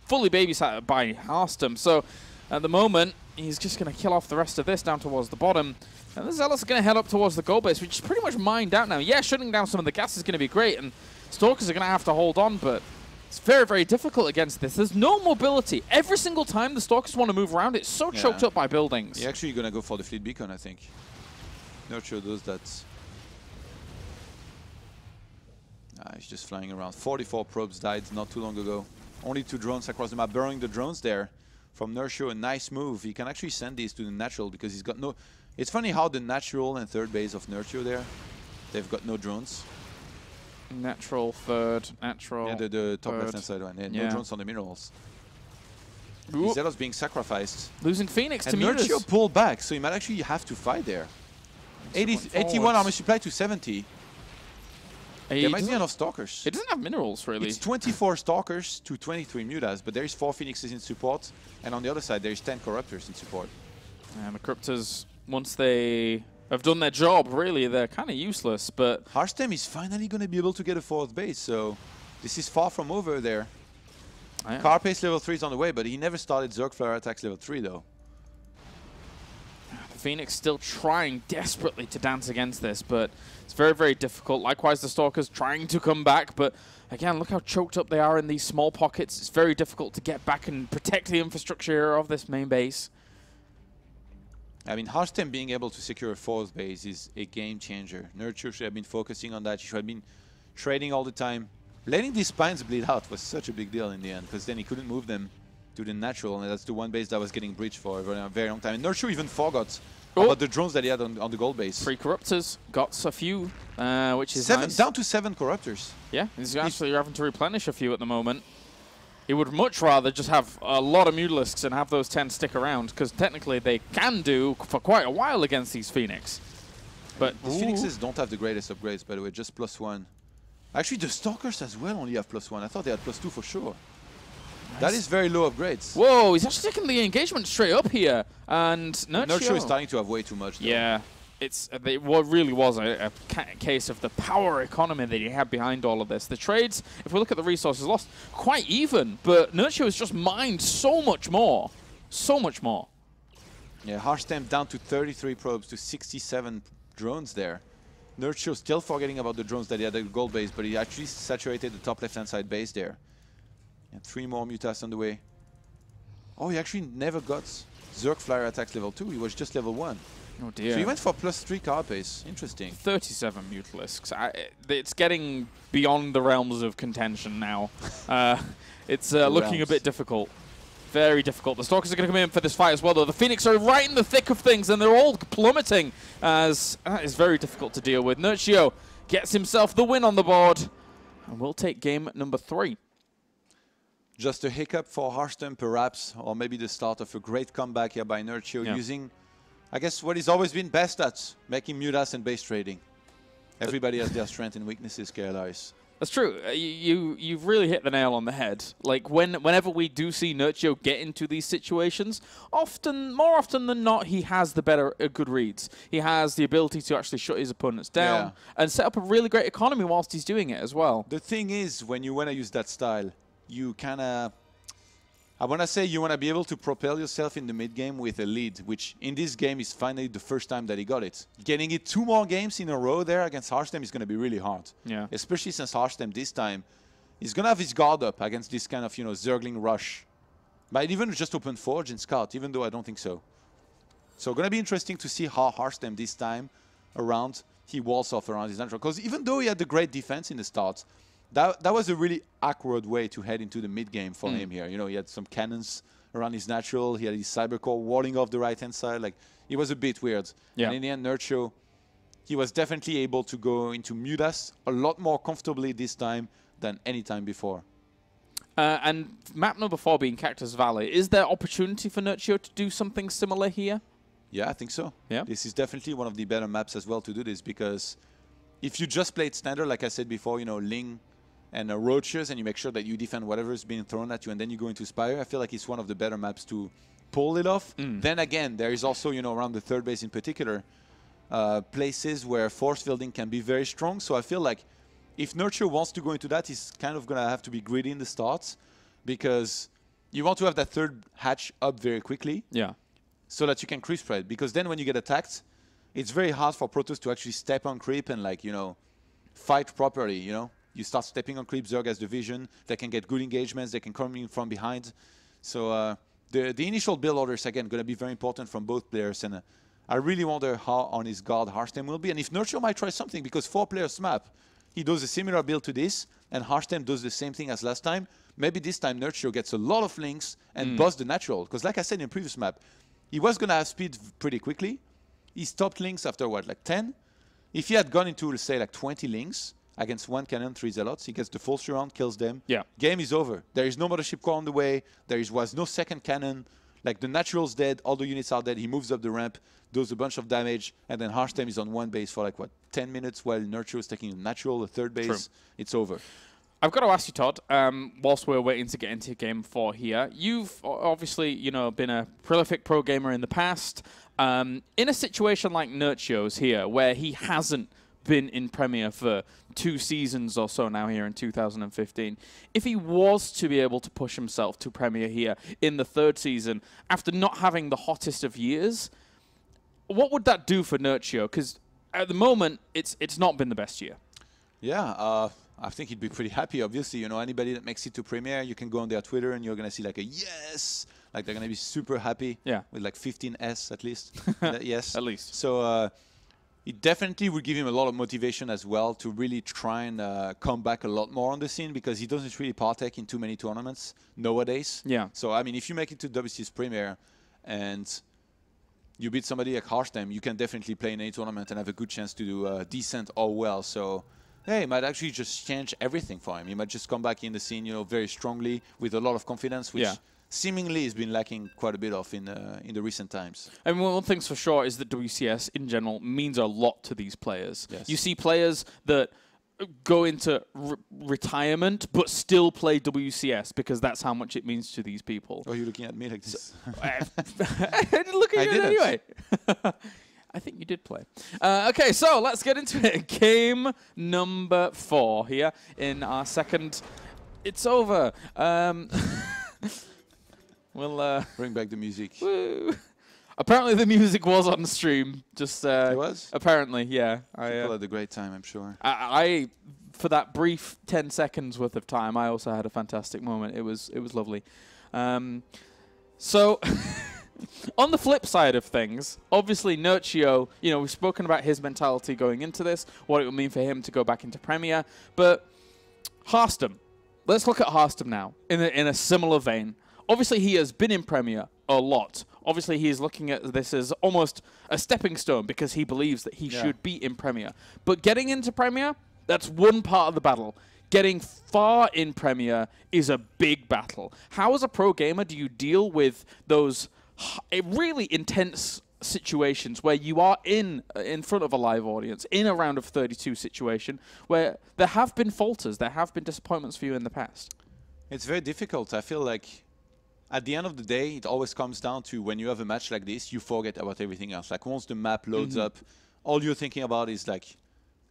fully babysat by Harstem. So, at the moment, he's just going to kill off the rest of this down towards the bottom. And the Zealots are going to head up towards the gold base, which is pretty much mined out now. Yeah, shutting down some of the gas is going to be great, and Stalkers are going to have to hold on, but it's very, very difficult against this. There's no mobility. Every single time the Stalkers want to move around, it's so choked up by buildings. He's actually going to go for the Fleet Beacon, I think. Nerchio does that. He's just flying around. 44 probes died not too long ago. Only 2 drones across the map. Burrowing the drones there from Nerchio, a nice move. He can actually send these to the natural because he's got no... It's funny how the natural and 3rd base of Nerchio there, they've got no drones. Natural, 3rd, natural. Yeah, the top left-hand side one. Yeah, no drones on the minerals. Zealots being sacrificed. Losing Phoenix to Nerchio pulled back, so he might actually have to fight there. 81 armor supply to 70. There might be enough Stalkers. It doesn't have minerals, really. It's 24 Stalkers to 23 Mutas, but there is 4 Phoenixes in support, and on the other side there is 10 Corruptors in support. And the Corruptors, once they have done their job, really, they're kind of useless, but... Harstem is finally going to be able to get a 4th base, so this is far from over there. Carapace level 3 is on the way, but he never started Zerg Flare attacks level 3, though. Phoenix still trying desperately to dance against this, but it's very, very difficult. Likewise, the Stalkers trying to come back, but again, look how choked up they are in these small pockets. It's very difficult to get back and protect the infrastructure of this main base. I mean, Harstem being able to secure a 4th base is a game changer. Nerchio should have been focusing on that. He should have been trading all the time. Letting these spines bleed out was such a big deal in the end, because then he couldn't move them to the natural, and that's the one base that was getting breached for a very long time. And Nerchio even forgot about the drones that he had on the gold base. 3 Corruptors, got a few, which is nice. Down to 7 Corruptors. Yeah, he's actually having to replenish a few at the moment. He would much rather just have a lot of Mutalisks and have those 10 stick around, because technically they can do for quite a while against these Phoenix. But these Phoenixes don't have the greatest upgrades, by the way, just +1. Actually, the Stalkers as well only have +1. I thought they had +2 for sure. Nice. That is very low upgrades. Whoa, he's actually taking the engagement straight up here. And Nerchio is starting to have way too much, though. Yeah, it really was a case of the power economy that he had behind all of this. The trades, if we look at the resources lost, quite even, but Nerchio has just mined so much more. So much more. Yeah, Harstem down to 33 probes to 67 drones there. Nerchio still forgetting about the drones that he had at the gold base, but he actually saturated the top left-hand side base there. And 3 more Mutas on the way. Oh, he actually never got Zerg Flyer attacks level 2. He was just level 1. Oh dear. So he went for +3 carapace. Interesting. 37 Mutalisks. It's getting beyond the realms of contention now. It's looking a bit difficult. Very difficult. The Stalkers are going to come in for this fight as well, though. The Phoenix are right in the thick of things, and they're all plummeting, as that is very difficult to deal with. Nerchio gets himself the win on the board, and we'll take game number 3. Just a hiccup for Harstem, perhaps, or maybe the start of a great comeback here by Nerchio, using, I guess, what he's always been best at, making Mutas and base trading. Everybody has their strengths and weaknesses, KLRs. That's true. You've really hit the nail on the head. Like, whenever we do see Nerchio get into these situations, more often than not, he has the good reads. He has the ability to actually shut his opponents down and set up a really great economy whilst he's doing it as well. The thing is, when you want to use that style, you kind of... I want to say you want to be able to propel yourself in the mid-game with a lead, which in this game is finally the first time that he got it. Getting it 2 more games in a row there against Harstem is going to be really hard. Yeah. Especially since Harstem this time, he's going to have his guard up against this kind of, Zergling rush. Might even just open Forge and Scout, even though I don't think so. So going to be interesting to see how Harstem this time around, he walls off around his natural. Because even though he had the great defense in the start, that was a really awkward way to head into the mid-game for him here. He had some cannons around his natural. He had his Cybercore walling off the right-hand side. Like, it was a bit weird. Yeah. And in the end, Nerchio, he was definitely able to go into Mutas a lot more comfortably this time than any time before. And map number 4 being Cactus Valley. Is there opportunity for Nerchio to do something similar here? Yeah, I think so. Yeah. This is definitely one of the better maps as well to do this, because if you just played standard, like I said before, Ling and roaches, and you make sure that you defend whatever is being thrown at you, and then you go into Spire, I feel like it's one of the better maps to pull it off. Then again, there is also, around the 3rd base in particular, places where force fielding can be very strong. So I feel like if Nerchio wants to go into that, he's kind of going to have to be greedy in the starts, because you want to have that 3rd hatch up very quickly. Yeah. So that you can creep spread, because then when you get attacked, it's very hard for Protoss to actually step on creep and, like, fight properly, You start stepping on creep, Zerg has the vision, they can get good engagements, they can come in from behind. So the initial build orders, again, going to be very important from both players. And I really wonder how on his guard Harstem will be. And if Nerchio might try something, because 4 players map, he does a similar build to this, and Harstem does the same thing as last time. Maybe this time Nerchio gets a lot of links and busts the natural. Because like I said in the previous map, he was going to have speed pretty quickly. He stopped links after what, like 10? If he had gone into, let's say, like 20 links, against 1 cannon, 3 zealots, he gets the full surround, kills them. Yeah. Game is over. There is no mothership core on the way. There was no second cannon. Like the natural's dead, all the units are dead. He moves up the ramp, does a bunch of damage, and then Harstem is on one base for like what 10 minutes while Nerchio is taking a natural, a third base. True. It's over. I've got to ask you, Todd, whilst we're waiting to get into Game 4 here, you've obviously, you know, been a prolific pro gamer in the past. In a situation like Nerchio's here, where he hasn't been in Premier for 2 seasons or so now here in 2015, if he was to be able to push himself to Premier here in the 3rd season, after not having the hottest of years, what would that do for Nerchio? Because at the moment, it's not been the best year. Yeah, I think he'd be pretty happy, obviously. You know, anybody that makes it to Premier, you can go on their Twitter and you're going to see like a yes. Like they're going to be super happy. Yeah. With like 15 S at least. Yes. At least. So it definitely would give him a lot of motivation as well to really try and come back a lot more on the scene, because he doesn't really partake in too many tournaments nowadays. Yeah. So, I mean, if you make it to WCS Premier and you beat somebody like Harstem, you can definitely play in any tournament and have a good chance to do decent or well. So, hey, it might actually just change everything for him. He might just come back in the scene, you know, very strongly with a lot of confidence, which seemingly has been lacking quite a bit of in the recent times. I mean, one thing's for sure is that WCS in general means a lot to these players. Yes. You see players that go into retirement but still play WCS because that's how much it means to these people. Oh, you're looking at me like this. I didn't look at you anyway. I think you did play. Okay, so let's get into it. Game number 4 here in our second. It's over. We'll bring back the music. Woo. Apparently the music was on stream. Just it was? Apparently, yeah. People had a great time, I'm sure. I for that brief 10 seconds worth of time, I also had a fantastic moment. It was lovely. So. On the flip side of things, obviously Nerchio, you know, we've spoken about his mentality going into this, what it would mean for him to go back into Premier, but Harstem, let's look at Harstem now in a similar vein. Obviously he has been in Premier a lot. Obviously he is looking at this as almost a stepping stone because he believes that he should be in Premier. But getting into Premier, that's one part of the battle. Getting far in Premier is a big battle. How as a pro gamer do you deal with those really intense situations where you are in front of a live audience, in a round of 32 situation, where there have been falters, there have been disappointments for you in the past? It's very difficult. I feel like at the end of the day, it always comes down to when you have a match like this, you forget about everything else. Like once the map loads up, all you're thinking about is like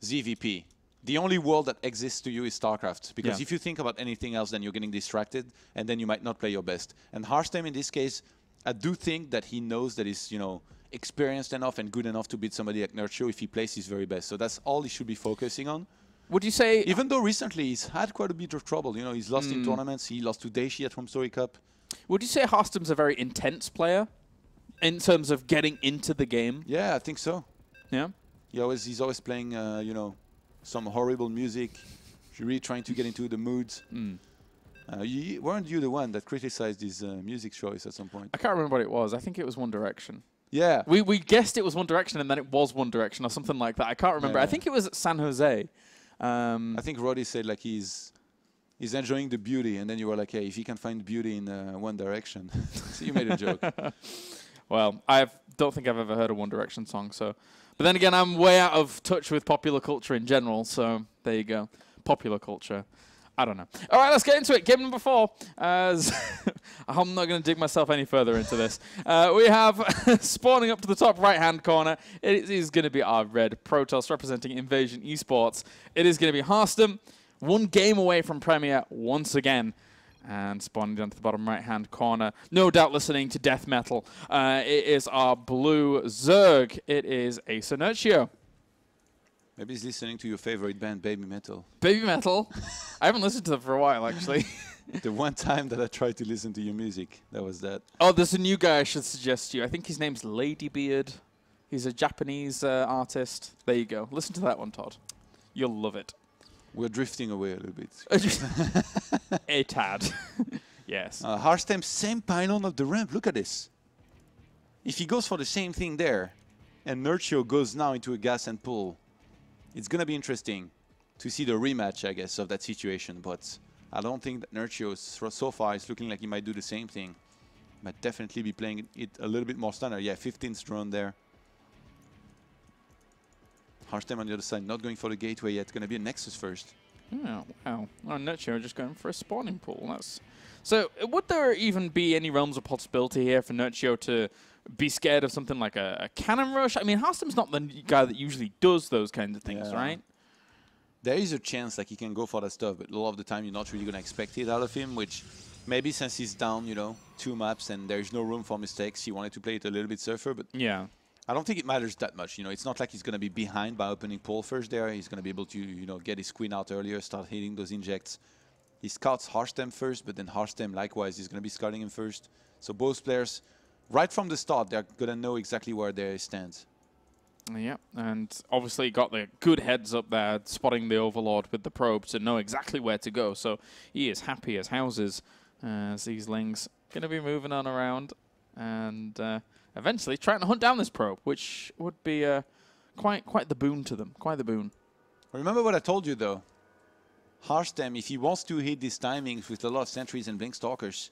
ZVP. The only world that exists to you is StarCraft. Because if you think about anything else, then you're getting distracted, and then you might not play your best. And Harstem, in this case, I do think that he knows that he's, you know, experienced enough and good enough to beat somebody like Nerchio if he plays his very best. So that's all he should be focusing on. Would you say... Even though recently he's had quite a bit of trouble. You know, he's lost in tournaments. He lost to Daishi at Home Story Cup. Would you say Harstem's a very intense player in terms of getting into the game? Yeah, I think so. Yeah? He's always playing, you know, some horrible music. Really trying to get into the moods. Weren't you the one that criticized his music choice at some point? I can't remember what it was. I think it was One Direction. Yeah. We guessed it was One Direction, and then it was One Direction or something like that. I can't remember. Yeah. I think it was at San Jose. I think Roddy said like he's enjoying the beauty, and then you were like, hey, if he can find beauty in One Direction. So you made a joke. Well, I don't think I've ever heard a One Direction song. So, but then again, I'm way out of touch with popular culture in general. So there you go. Popular culture. I don't know. All right, let's get into it. Game number 4. As I'm not going to dig myself any further into this. We have spawning up to the top right-hand corner. It is going to be our red Protoss representing Invasion Esports. It is going to be Harstem, 1 game away from Premier once again. And spawning down to the bottom right-hand corner, no doubt listening to death metal. It is our blue Zerg. It is Acer Nerchio. Maybe he's listening to your favorite band, Baby Metal. Baby Metal? I haven't listened to them for a while, actually. The one time that I tried to listen to your music, that was that. Oh, there's a new guy I should suggest to you. I think his name's Ladybeard. He's a Japanese artist. There you go. Listen to that one, Todd. You'll love it. We're drifting away a little bit. A tad. Yes. Harstem, same pylon of the ramp. Look at this. If he goes for the same thing there, and Nerchio goes now into a gas and pull, it's going to be interesting to see the rematch, I guess, of that situation. But I don't think that Nerchio, so far, is looking like he might do the same thing. Might definitely be playing it a little bit more standard. Yeah, 15th drone there. Harstem on the other side, not going for the gateway yet. Going to be a Nexus first. Oh, wow. Well, Nerchio just going for a spawning pool. That's so. Would there even be any realms of possibility here for Nerchio to be scared of something like a cannon rush? I mean, Harstem's not the guy that usually does those kinds of things, right? There is a chance like he can go for that stuff, but a lot of the time you're not really going to expect it out of him, which maybe since he's down, you know, 2 maps and there's no room for mistakes, he wanted to play it a little bit safer, but yeah. I don't think it matters that much. You know, it's not like he's going to be behind by opening pole first there. He's going to be able to, you know, get his queen out earlier, start hitting those injects. He scouts Harstem first, but then Harstem, likewise, is going to be scouting him first. So both players, right from the start, they're going to know exactly where they stand. Yeah, and obviously got the good heads up there, spotting the Overlord with the probe to know exactly where to go. So he is happy as houses as these Lings going to be moving on around and eventually trying to hunt down this probe, which would be quite the boon to them, quite the boon. Remember what I told you, though. Harstem, if he wants to hit these timings with a lot of sentries and blink stalkers,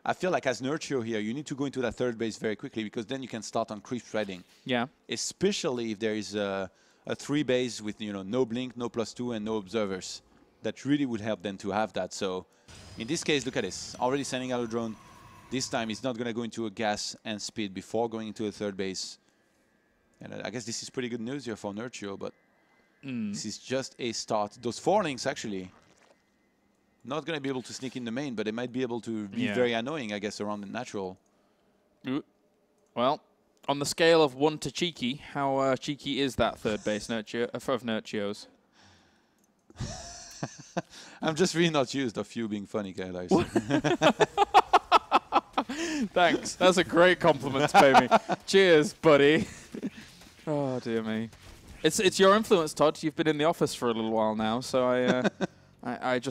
I feel like as Nerchio here, you need to go into that third base very quickly because then you can start on creep spreading. Yeah. Especially if there is a 3 base with, you know, no blink, no +2, and no observers. That really would help them to have that. So in this case, look at this. Already sending out a drone. This time he's not going to go into a gas and speed before going into a third base. And I guess this is pretty good news here for Nerchio, but this is just a start. Those 4 links actually not going to be able to sneak in the main, but they might be able to be very annoying, I guess, around the natural. Well, on the scale of 1 to cheeky, how cheeky is that third base Nerchio, of Nerchio's? I'm just really not used of you being funny, guys. Thanks. That's a great compliment to pay me. Cheers, buddy. Oh, dear me. It's your influence, Todd. You've been in the office for a little while now, so I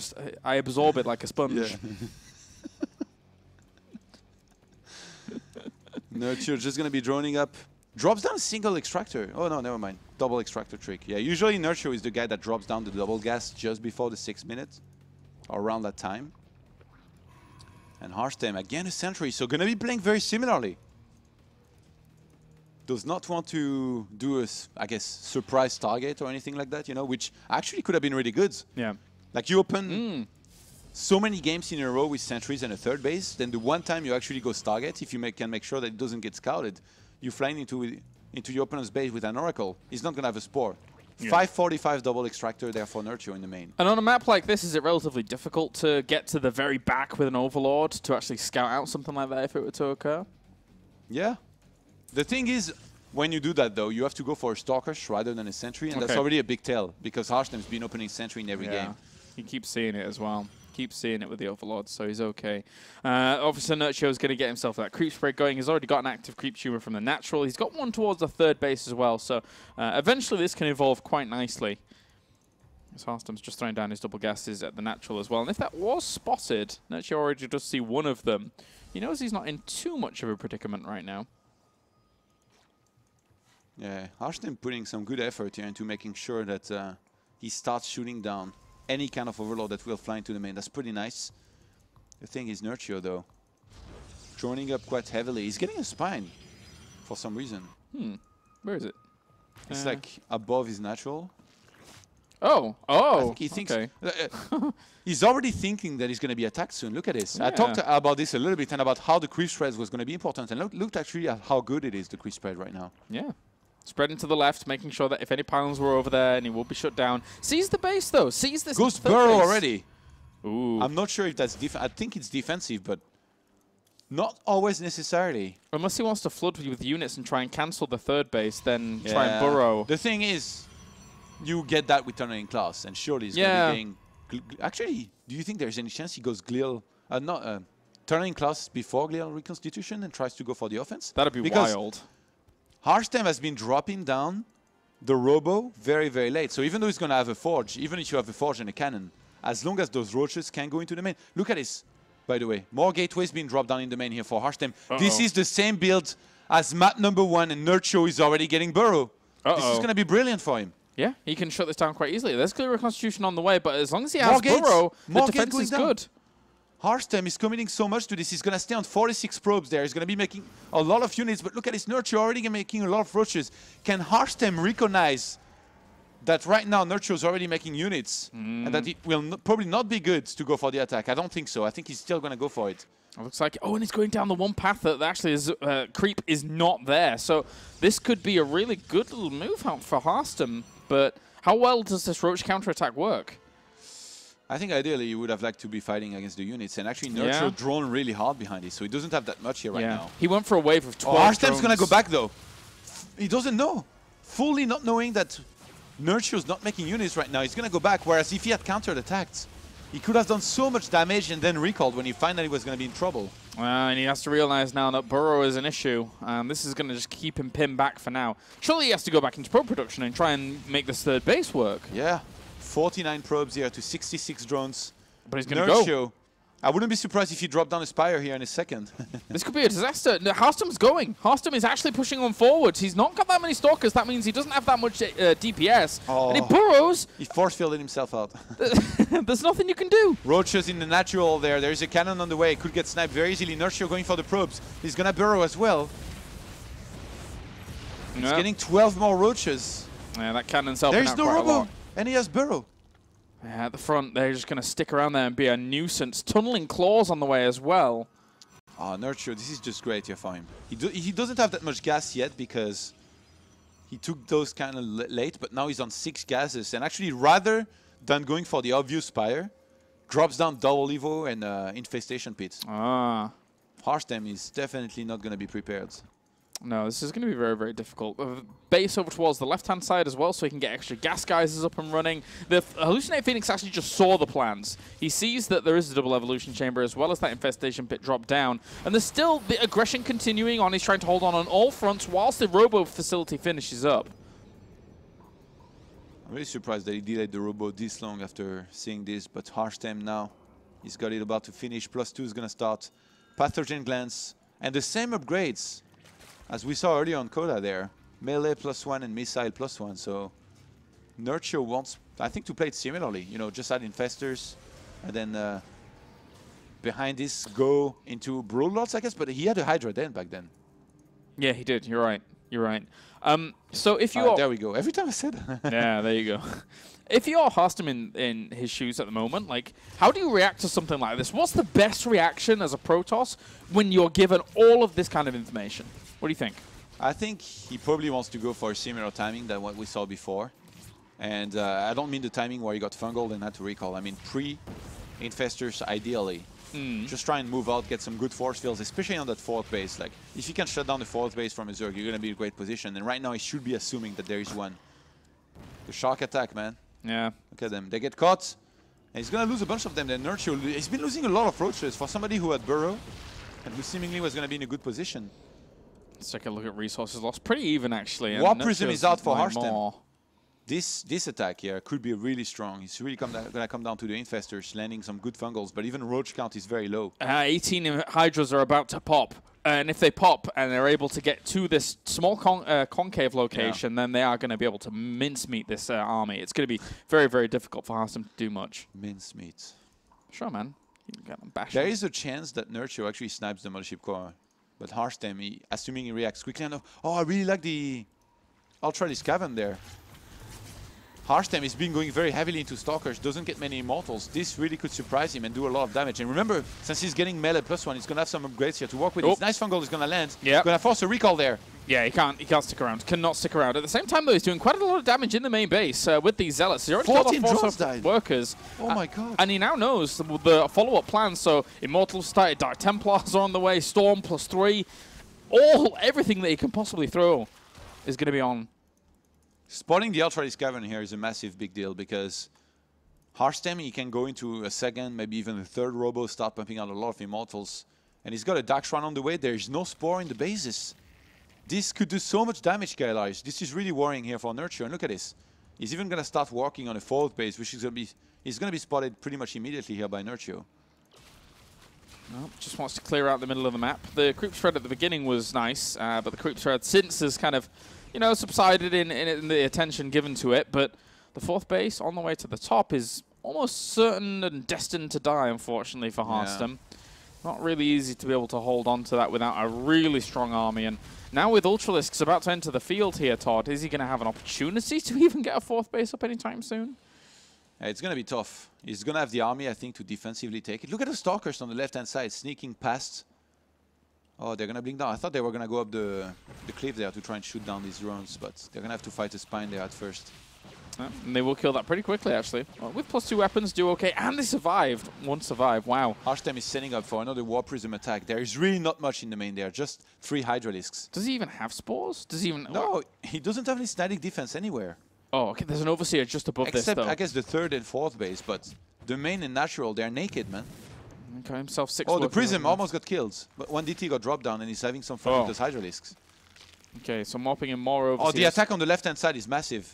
absorb it like a sponge. Yeah. Nerchio just going to be droning up. Drops down a single extractor. Oh, no, never mind. Double extractor trick. Yeah, usually Nerchio is the guy that drops down the double gas just before the 6 minutes, or around that time. And Harstem, again a sentry, so going to be playing very similarly. Does not want to do a, I guess, surprise target or anything like that, you know, which actually could have been really good. Yeah. Like you open so many games in a row with sentries and a third base, then the one time you actually go target, if you can make sure that it doesn't get scouted, you fly into your opponent's base with an Oracle, he's not going to have a spore. Yeah. 545 double extractor there for Nerchio in the main. And on a map like this, is it relatively difficult to get to the very back with an Overlord to actually scout out something like that if it were to occur? Yeah. The thing is, when you do that, though, you have to go for a Stalkers rather than a Sentry, and that's already a big tell, because Harstem's been opening Sentry in every game. He keeps seeing it as well. Keeps seeing it with the Overlord, so he's okay. Obviously, Nerchio's going to get himself that creep spray going. He's already got an active creep tumor from the natural. He's got one towards the third base as well, so eventually this can evolve quite nicely. As Harstem's just throwing down his double gases at the natural as well. And if that was spotted, Nerchio already does see one of them. He knows he's not in too much of a predicament right now. Yeah, Harstem putting some good effort here into making sure that he starts shooting down any kind of Overlord that will fly into the main. That's pretty nice. The thing is Nerchio, though, droning up quite heavily. He's getting a spine for some reason. Where is it? It's like above his natural. Oh, I think he thinks he's already thinking that he's going to be attacked soon. Look at this. I talked about this a little bit and about how the creep spread was going to be important. And look actually at how good it is, the creep spread right now. Yeah. Spreading to the left, making sure that if any pylons were over there, and he will be shut down. Sees the base, though. Sees this. Goes burrow already. Ooh. I'm not sure if that's I think it's defensive, but not always necessarily. Unless he wants to flood with units and try and cancel the third base, then try and burrow. The thing is, you get that with Tunneling Class, and surely he's going to be getting... Actually, do you think there's any chance he goes Glial... Tunneling Class before Glial Reconstitution and tries to go for the offense? That'd be wild. Harstem has been dropping down the Robo very, very late. So even though he's going to have a Forge, even if you have a Forge and a Cannon, as long as those Roaches can go into the main... Look at this, by the way. More gateways being dropped down in the main here for Harstem. This is the same build as map #1, and Nerchio is already getting Burrow. This is going to be brilliant for him. Yeah, he can shut this down quite easily. There's clear reconstitution on the way, but as long as he has Burrow, the defense is good. Harstem is committing so much to this. He's going to stay on 46 probes there. He's going to be making a lot of units. But look at this, Nerchio already making a lot of roaches. Can Harstem recognize that right now Nerchio is already making units and that it will probably not be good to go for the attack? I don't think so. I think he's still going to go for it. It looks like, oh, and he's going down the one path that actually is, creep is not there. So this could be a really good little move out for Harstem. But how well does this roach counterattack work? I think ideally you would have liked to be fighting against the units, and actually Nerchio drone really hard behind it, so he doesn't have that much here right now. He went for a wave of 12 Harstem's going to go back though. He doesn't know. Fully not knowing that Nerchio's not making units right now, he's going to go back, whereas if he had counter-attacked, he could have done so much damage and then recalled when he finally was going to be in trouble. And he has to realize now that burrow is an issue. This is going to just keep him pinned back for now. Surely he has to go back into probe production and try and make this third base work. Yeah. 49 probes here to 66 drones. But he's going to go. I wouldn't be surprised if he dropped down a Spire here in a second. This could be a disaster. No, Harstem's going. Harstem is actually pushing on forwards. He's not got that many Stalkers. That means he doesn't have that much DPS. Oh. And he burrows. He force-fielded himself out. There's nothing you can do. Roaches in the natural there. There's a cannon on the way. Could get sniped very easily. Nerchio going for the probes. He's going to burrow as well. He's getting 12 more roaches. Yeah, that cannon's helping out There's no quite a robo. lot. And he has burrow. Yeah, at the front, they're just going to stick around there and be a nuisance. Tunneling claws on the way as well. Oh, Nerchio, this is just great here for him. He doesn't have that much gas yet because he took those kind of late, but now he's on 6 gases. And actually, rather than going for the obvious Spire, drops down double Evo and Infestation Pit. Harstem is definitely not going to be prepared. No, this is going to be very, very difficult. Base over towards the left-hand side as well, so he can get extra gas geysers up and running. The Hallucinate Phoenix actually just saw the plans. He sees that there is a double evolution chamber as well as that infestation pit drop down. And there's still the aggression continuing on. He's trying to hold on all fronts whilst the robo facility finishes up. I'm really surprised that he delayed the robo this long after seeing this, but Harstem now, he's got it about to finish. +2 is going to start. Pathogen Glance, and the same upgrades as we saw earlier on Coda there. Melee +1 and Missile +1. So Nerchio wants, I think, to play it similarly. You know, just add Infestors and then behind this go into Broodlords, I guess. But he had a Hydra Den back then. Yeah, he did. You're right. You're right. So if you are... There we go. Every time I said that. Yeah, there you go. If you're Harstem in his shoes at the moment, like, how do you react to something like this? What's the best reaction as a Protoss when you're given all of this kind of information? What do you think? I think he probably wants to go for a similar timing than what we saw before. And I don't mean the timing where he got fungled and had to recall. I mean pre-Infestors, ideally. Just try and move out, get some good force fields, especially on that 4th base. Like, if you can shut down the 4th base from a Zerg, you're going to be in a great position. And right now, he should be assuming that there is one. The shark attack, man. Yeah. Look at them. They get caught. And he's going to lose a bunch of them. Then Nerchio, he's been losing a lot of roaches for somebody who had burrow and who seemingly was going to be in a good position. Let's take a look at resources lost. Pretty even, actually. Warp Prism is out for Harstem. More. This attack here could be really strong. It's really going to come down to the Infestors, landing some good fungals, but even Roach count is very low. 18 Hydras are about to pop. And if they pop and they're able to get to this small concave location, then they are going to be able to mincemeat this army. It's going to be very, very difficult for Harstem to do much. Mincemeat. Sure, man. You can get them bashing. There is a chance that Nerchio actually snipes the Mothership Core. But Harstem, assuming he reacts quickly enough. Oh, I really like the Ultra Disc Cavern there. Harstem is being going very heavily into Stalkers, doesn't get many Immortals. This really could surprise him and do a lot of damage. And remember, since he's getting melee +1, he's going to have some upgrades here to work with. His nice fungal is going to land. Yeah. Going to force a recall there. Yeah, he can't stick around. Cannot stick around. At the same time, though, he's doing quite a lot of damage in the main base with these Zealots. He's already killed off 4 died. Workers. Oh my god. And he now knows the follow-up plan. So Immortals started, Dark Templars are on the way, Storm +3. Everything that he can possibly throw is going to be on. Spotting the Ultra Disc Cavern here is a massive big deal because Harstem, he can go into a second, maybe even a 3rd robo, start pumping out a lot of Immortals. And he's got a Dark Shrine on the way. There's no Spore in the bases. This could do so much damage, guys. This is really worrying here for Nerchio. And look at this. He's even going to start working on a 4th base, which is going to be... He's going to be spotted pretty much immediately here by Nerchio. Well, just wants to clear out the middle of the map. The creep spread at the beginning was nice, but the creep spread since has kind of, you know, subsided in the attention given to it. But the 4th base on the way to the top is almost certain and destined to die, unfortunately, for Harstem. Yeah. Not really easy to be able to hold on to that without a really strong army. And now with Ultralisks about to enter the field here, Todd, is he going to have an opportunity to even get a 4th base up anytime soon? It's going to be tough. He's going to have the army, I think, to defensively take it. Look at the Stalkers on the left-hand side, sneaking past. Oh, they're going to blink down. I thought they were going to go up the cliff there to try and shoot down these drones, but they're going to have to fight the spine there at first. And they will kill that pretty quickly, actually. Well, with +2 weapons, do okay. And they survived. One survived. Wow. Harstem is setting up for another War Prism attack. There is really not much in the main there, just 3 Hydralisks. Does he even have spores? Does he even... No, he doesn't have any static defense anywhere. Oh, okay. There's an Overseer just above this, though. Except, I guess, the 3rd and 4th base, but the main and natural, they're naked, man. Got himself 6. Oh, the Prism almost got killed. But 1 DT got dropped down, and he's having some fun with those Hydralisks. Okay, so mopping in more Overseers. Oh, the attack on the left-hand side is massive.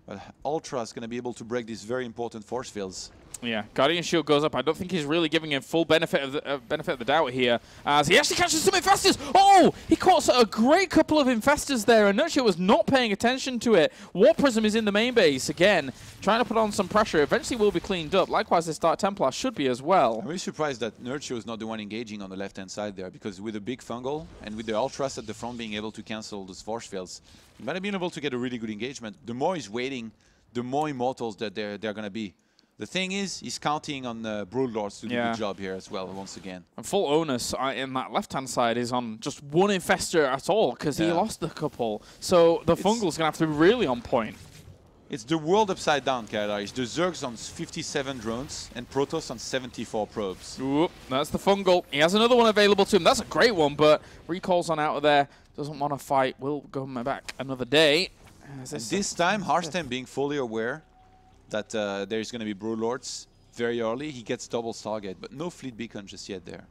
But Ultra is going to be able to break these very important force fields. Yeah, Guardian Shield goes up. I don't think he's really giving him full benefit of the doubt here, as he actually catches some Infestors. Oh, he caught a great couple of Infestors there, and Nerchio was not paying attention to it. War Prism is in the main base again, trying to put on some pressure. Eventually will be cleaned up. Likewise, this Dark Templar should be as well. I'm really surprised that Nerchio is not the one engaging on the left-hand side there, because with the big fungal and with the Ultras at the front being able to cancel those force fields, he might have been able to get a really good engagement. The more he's waiting, the more Immortals that they're going to be. The thing is, he's counting on Broodlords to do a good job here as well, once again. And full onus in that left-hand side is on just 1 Infestor at all, because he lost a couple. So the Fungal's going to have to be really on point. It's the world upside down, Kailash. The Zergs on 57 drones and Protoss on 74 probes. Ooh, that's the Fungal. He has another one available to him. That's a great one, but recalls on out of there. Doesn't want to fight. Will go back another day. And this time, Harstem being fully aware that there's going to be Broodlords very early. He gets double Stargate, but no Fleet Beacon just yet there.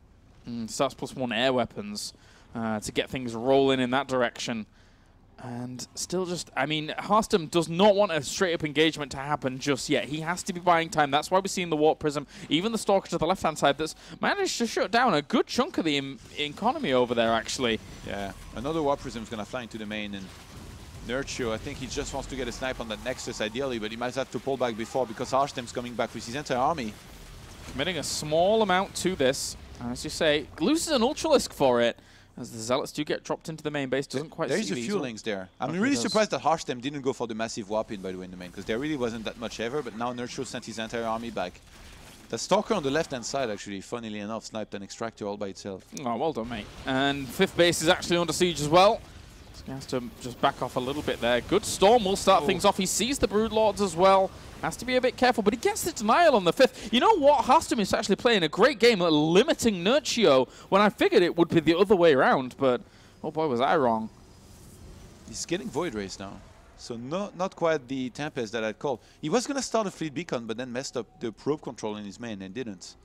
Starts +1 air weapons to get things rolling in that direction. And still just, I mean, Harstem does not want a straight-up engagement to happen just yet. He has to be buying time. That's why we're seeing the Warp Prism, even the Stalker to the left-hand side, that's managed to shut down a good chunk of the economy over there, actually. Yeah, another Warp Prism is going to fly into the main, and Nerchio, I think he just wants to get a snipe on that Nexus ideally, but he might have to pull back before because Harstem's coming back with his entire army. Committing a small amount to this, and as you say, loses an Ultralisk for it, as the Zealots do get dropped into the main base. Doesn't quite see There's a few links there. I'm really surprised that Harstem didn't go for the massive Warp-in, by the way, in the main, because there really wasn't that much ever, but now Nerchio sent his entire army back. The Stalker on the left-hand side, actually, funnily enough, sniped an Extractor all by itself. Oh, well done, mate. And 5th base is actually under siege as well. He has to just back off a little bit there. Good Storm will start things off. He sees the Broodlords as well. Has to be a bit careful, but he gets the denial on the 5th. You know what? Harstem is actually playing a great game at limiting Nerchio when I figured it would be the other way around, but oh boy, was I wrong. He's getting Void Rays now. So not quite the Tempest that I'd call. He was going to start a Fleet Beacon, but then messed up the probe control in his main and didn't.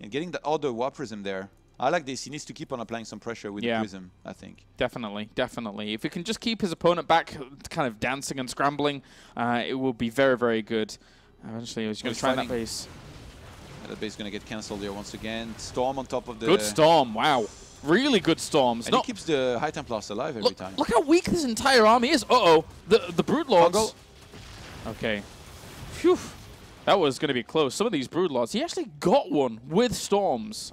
And getting the other Warp Prism there. I like this. He needs to keep on applying some pressure with the Prism, I think. Definitely, definitely. If he can just keep his opponent back, kind of dancing and scrambling, it will be very, very good. Eventually, he's going to try that base. Yeah, that base is going to get cancelled here once again. Storm on top of the... Good Storm, wow. Really good Storms. And he keeps the High Templars alive every time. Look how weak this entire army is. Uh-oh. The Broodlords. Okay. Phew. That was going to be close. Some of these Broodlords, he actually got one with Storms.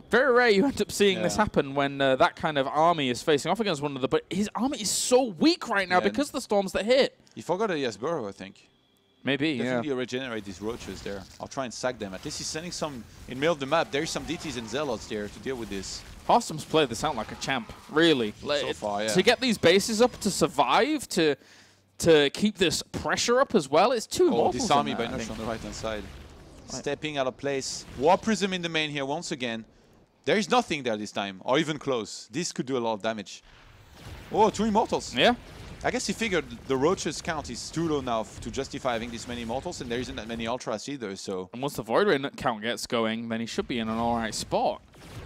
Very rare you end up seeing this happen when that kind of army is facing off against one another, but his army is so weak right now because of the storms that hit. He forgot that he has Burrow, I think. Maybe, Definitely regenerate these roaches there. I'll try and sack them. At least he's sending some in the middle of the map. There's some DTs and Zealots there to deal with this. Harstem's played this out like a champ, really. So far, yeah. To get these bases up, to survive, to keep this pressure up as well, it's too Oh, this army by Nerchio on the right-hand side. Stepping out of place. War Prism in the main here once again. There is nothing there this time, or even close. This could do a lot of damage. Oh, 2 Immortals. Yeah. I guess he figured the Roaches count is too low now to justify having this many Immortals, and there isn't that many Ultras either, so... And once the Void Ray count gets going, then he should be in an alright spot.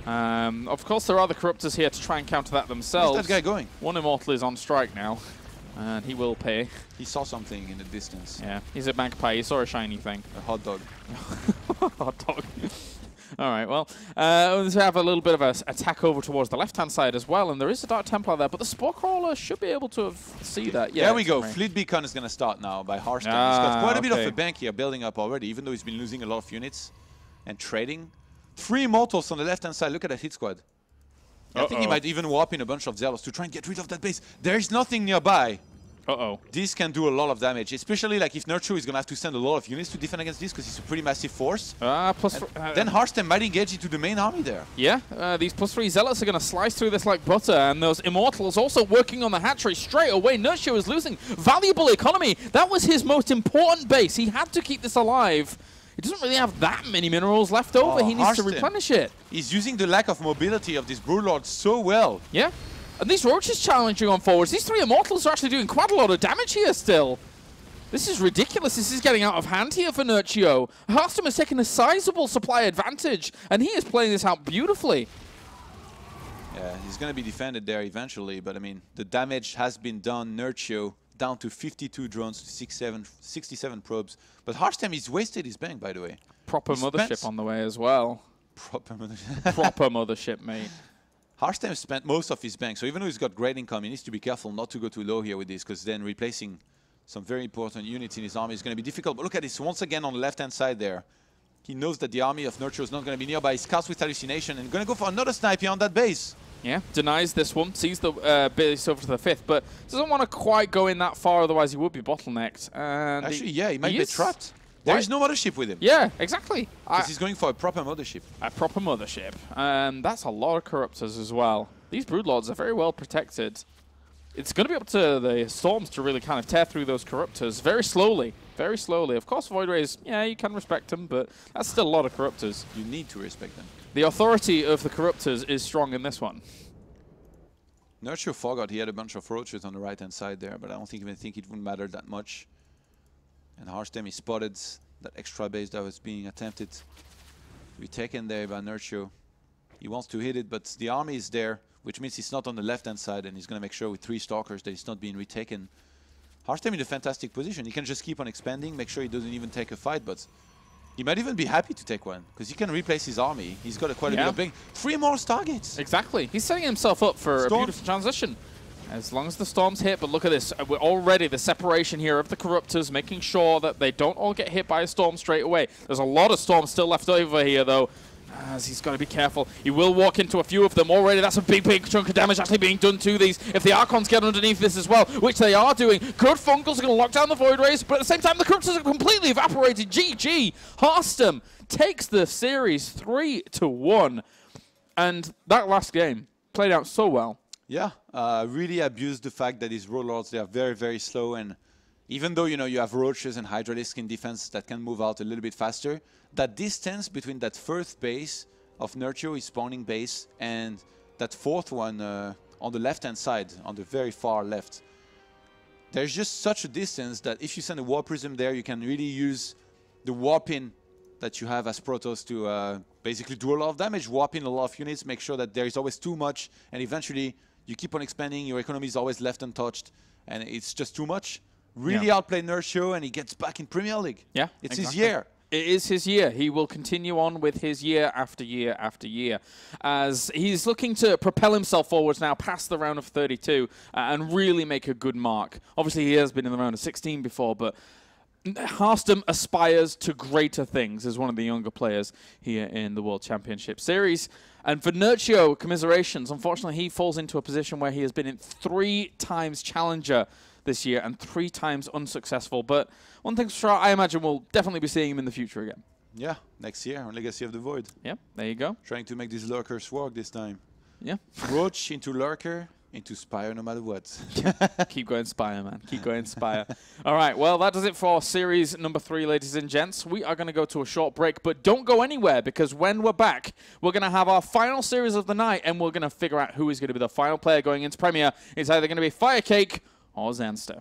Of course, there are the Corruptors here to try and counter that themselves. Where's that guy going? 1 Immortal is on strike now, and he will pay. He saw something in the distance. Yeah, he's a magpie. He saw a shiny thing. A hot dog. Hot dog. All right, well, let's have a little bit of an attack over towards the left-hand side as well, and there is a Dark Templar there, but the Spore Crawler should be able to see that. Yeah, there we go. Fleet Beacon is going to start now by Harstem. He's got quite a bit of a bank here building up already, even though he's been losing a lot of units and trading. 3 Immortals on the left-hand side. Look at that hit squad. I think he might even warp in a bunch of Zealots to try and get rid of that base. There's nothing nearby. This can do a lot of damage, especially like if Nerchio is going to have to send a lot of units to defend against this because it's a pretty massive force. Then Harstem might engage into the main army there. Yeah, these +3 Zealots are going to slice through this like butter, and those Immortals also working on the hatchery straight away. Nerchio is losing valuable economy. That was his most important base. He had to keep this alive. He doesn't really have that many minerals left over. He needs to replenish it. He's using the lack of mobility of this Broodlord so well. Yeah. And these Roaches challenging on forwards. These 3 Immortals are actually doing quite a lot of damage here still. This is ridiculous. This is getting out of hand here for Nerchio. Harstem has taken a sizable supply advantage, and he is playing this out beautifully. Yeah, he's going to be defended there eventually, but I mean, the damage has been done. Nerchio down to 52 drones, 67 probes. But Harstem is wasted his bank, by the way. Proper mothership on the way as well. Proper mothership. Proper mothership, mate. Harstem spent most of his bank, so even though he's got great income, he needs to be careful not to go too low here with this, because then replacing some very important units in his army is going to be difficult. But look at this, once again on the left-hand side there. He knows that the army of Nerchio is not going to be nearby. He scouts with hallucination and going to go for another snipe here on that base. Yeah, denies this one, sees the base over to the 5th, but doesn't want to quite go in that far, otherwise he would be bottlenecked. And actually, yeah, he might be trapped. There is no mothership with him. Yeah, exactly. Because he's going for a proper mothership. A proper mothership. And that's a lot of Corruptors as well. These Broodlords are very well protected. It's going to be up to the Storms to really kind of tear through those Corruptors very slowly. Very slowly. Of course, Void Rays, yeah, you can respect them, but that's still a lot of Corruptors. You need to respect them. The authority of the Corruptors is strong in this one. Nerchio forgot he had a bunch of Roaches on the right-hand side there, but I don't even think it would matter that much. And Harstem, he spotted that extra base that was being attempted to be taken there by Nerchio. He wants to hit it, but the army is there, which means he's not on the left-hand side, and he's going to make sure with 3 Stalkers that it's not being retaken. Harstem in a fantastic position. He can just keep on expanding, make sure he doesn't even take a fight, but he might even be happy to take one, because he can replace his army. He's got quite a bit of big. 3 more Stargates. Exactly. He's setting himself up for a beautiful transition. As long as the Storms hit, but look at this. We're already the separation here of the Corruptors, making sure that they don't all get hit by a Storm straight away. There's a lot of Storms still left over here, though. As he's got to be careful. He will walk into a few of them already. That's a big chunk of damage actually being done to these. If the Archons get underneath this as well, which they are doing, good Funkles are going to lock down the Void Rays, but at the same time, the Corruptors are completely evaporated. GG. Harstem takes the series 3-1. And that last game played out so well. Yeah, really abused the fact that these Warlords, they are very slow, and even though, you know, you have Roaches and Hydralisk in defense that can move out a little bit faster, that distance between that first base of Nerchio, his spawning base, and that 4th one on the left-hand side, on the very far left, there's just such a distance that if you send a Warp Prism there, you can really use the warping that you have as Protoss to basically do a lot of damage, warp in a lot of units, make sure that there is always too much, and eventually you keep on expanding, your economy is always left untouched, and it's just too much. Really outplayed Nerchio, and he gets back in Premier League. Yeah, it's his year. It is his year. He will continue on with his year after year after year, as he's looking to propel himself forwards now past the round of 32 and really make a good mark. Obviously, he has been in the round of 16 before, but Harstem aspires to greater things as one of the younger players here in the World Championship Series. And for Nerchio, commiserations. Unfortunately, he falls into a position where he has been in 3 times Challenger this year and 3 times unsuccessful. But one thing's for sure, I imagine we'll definitely be seeing him in the future again. Yeah, next year on Legacy of the Void. Yeah, there you go. Trying to make these lurkers work this time. Yeah. Roach into lurker, into Spire no matter what. Keep going Spire, man. Keep going Spire. All right, well, that does it for series number 3, ladies and gents. We are going to go to a short break, but don't go anywhere, because when we're back, we're going to have our final series of the night, and we're going to figure out who is going to be the final player going into Premier. It's either going to be Firecake or Zanster.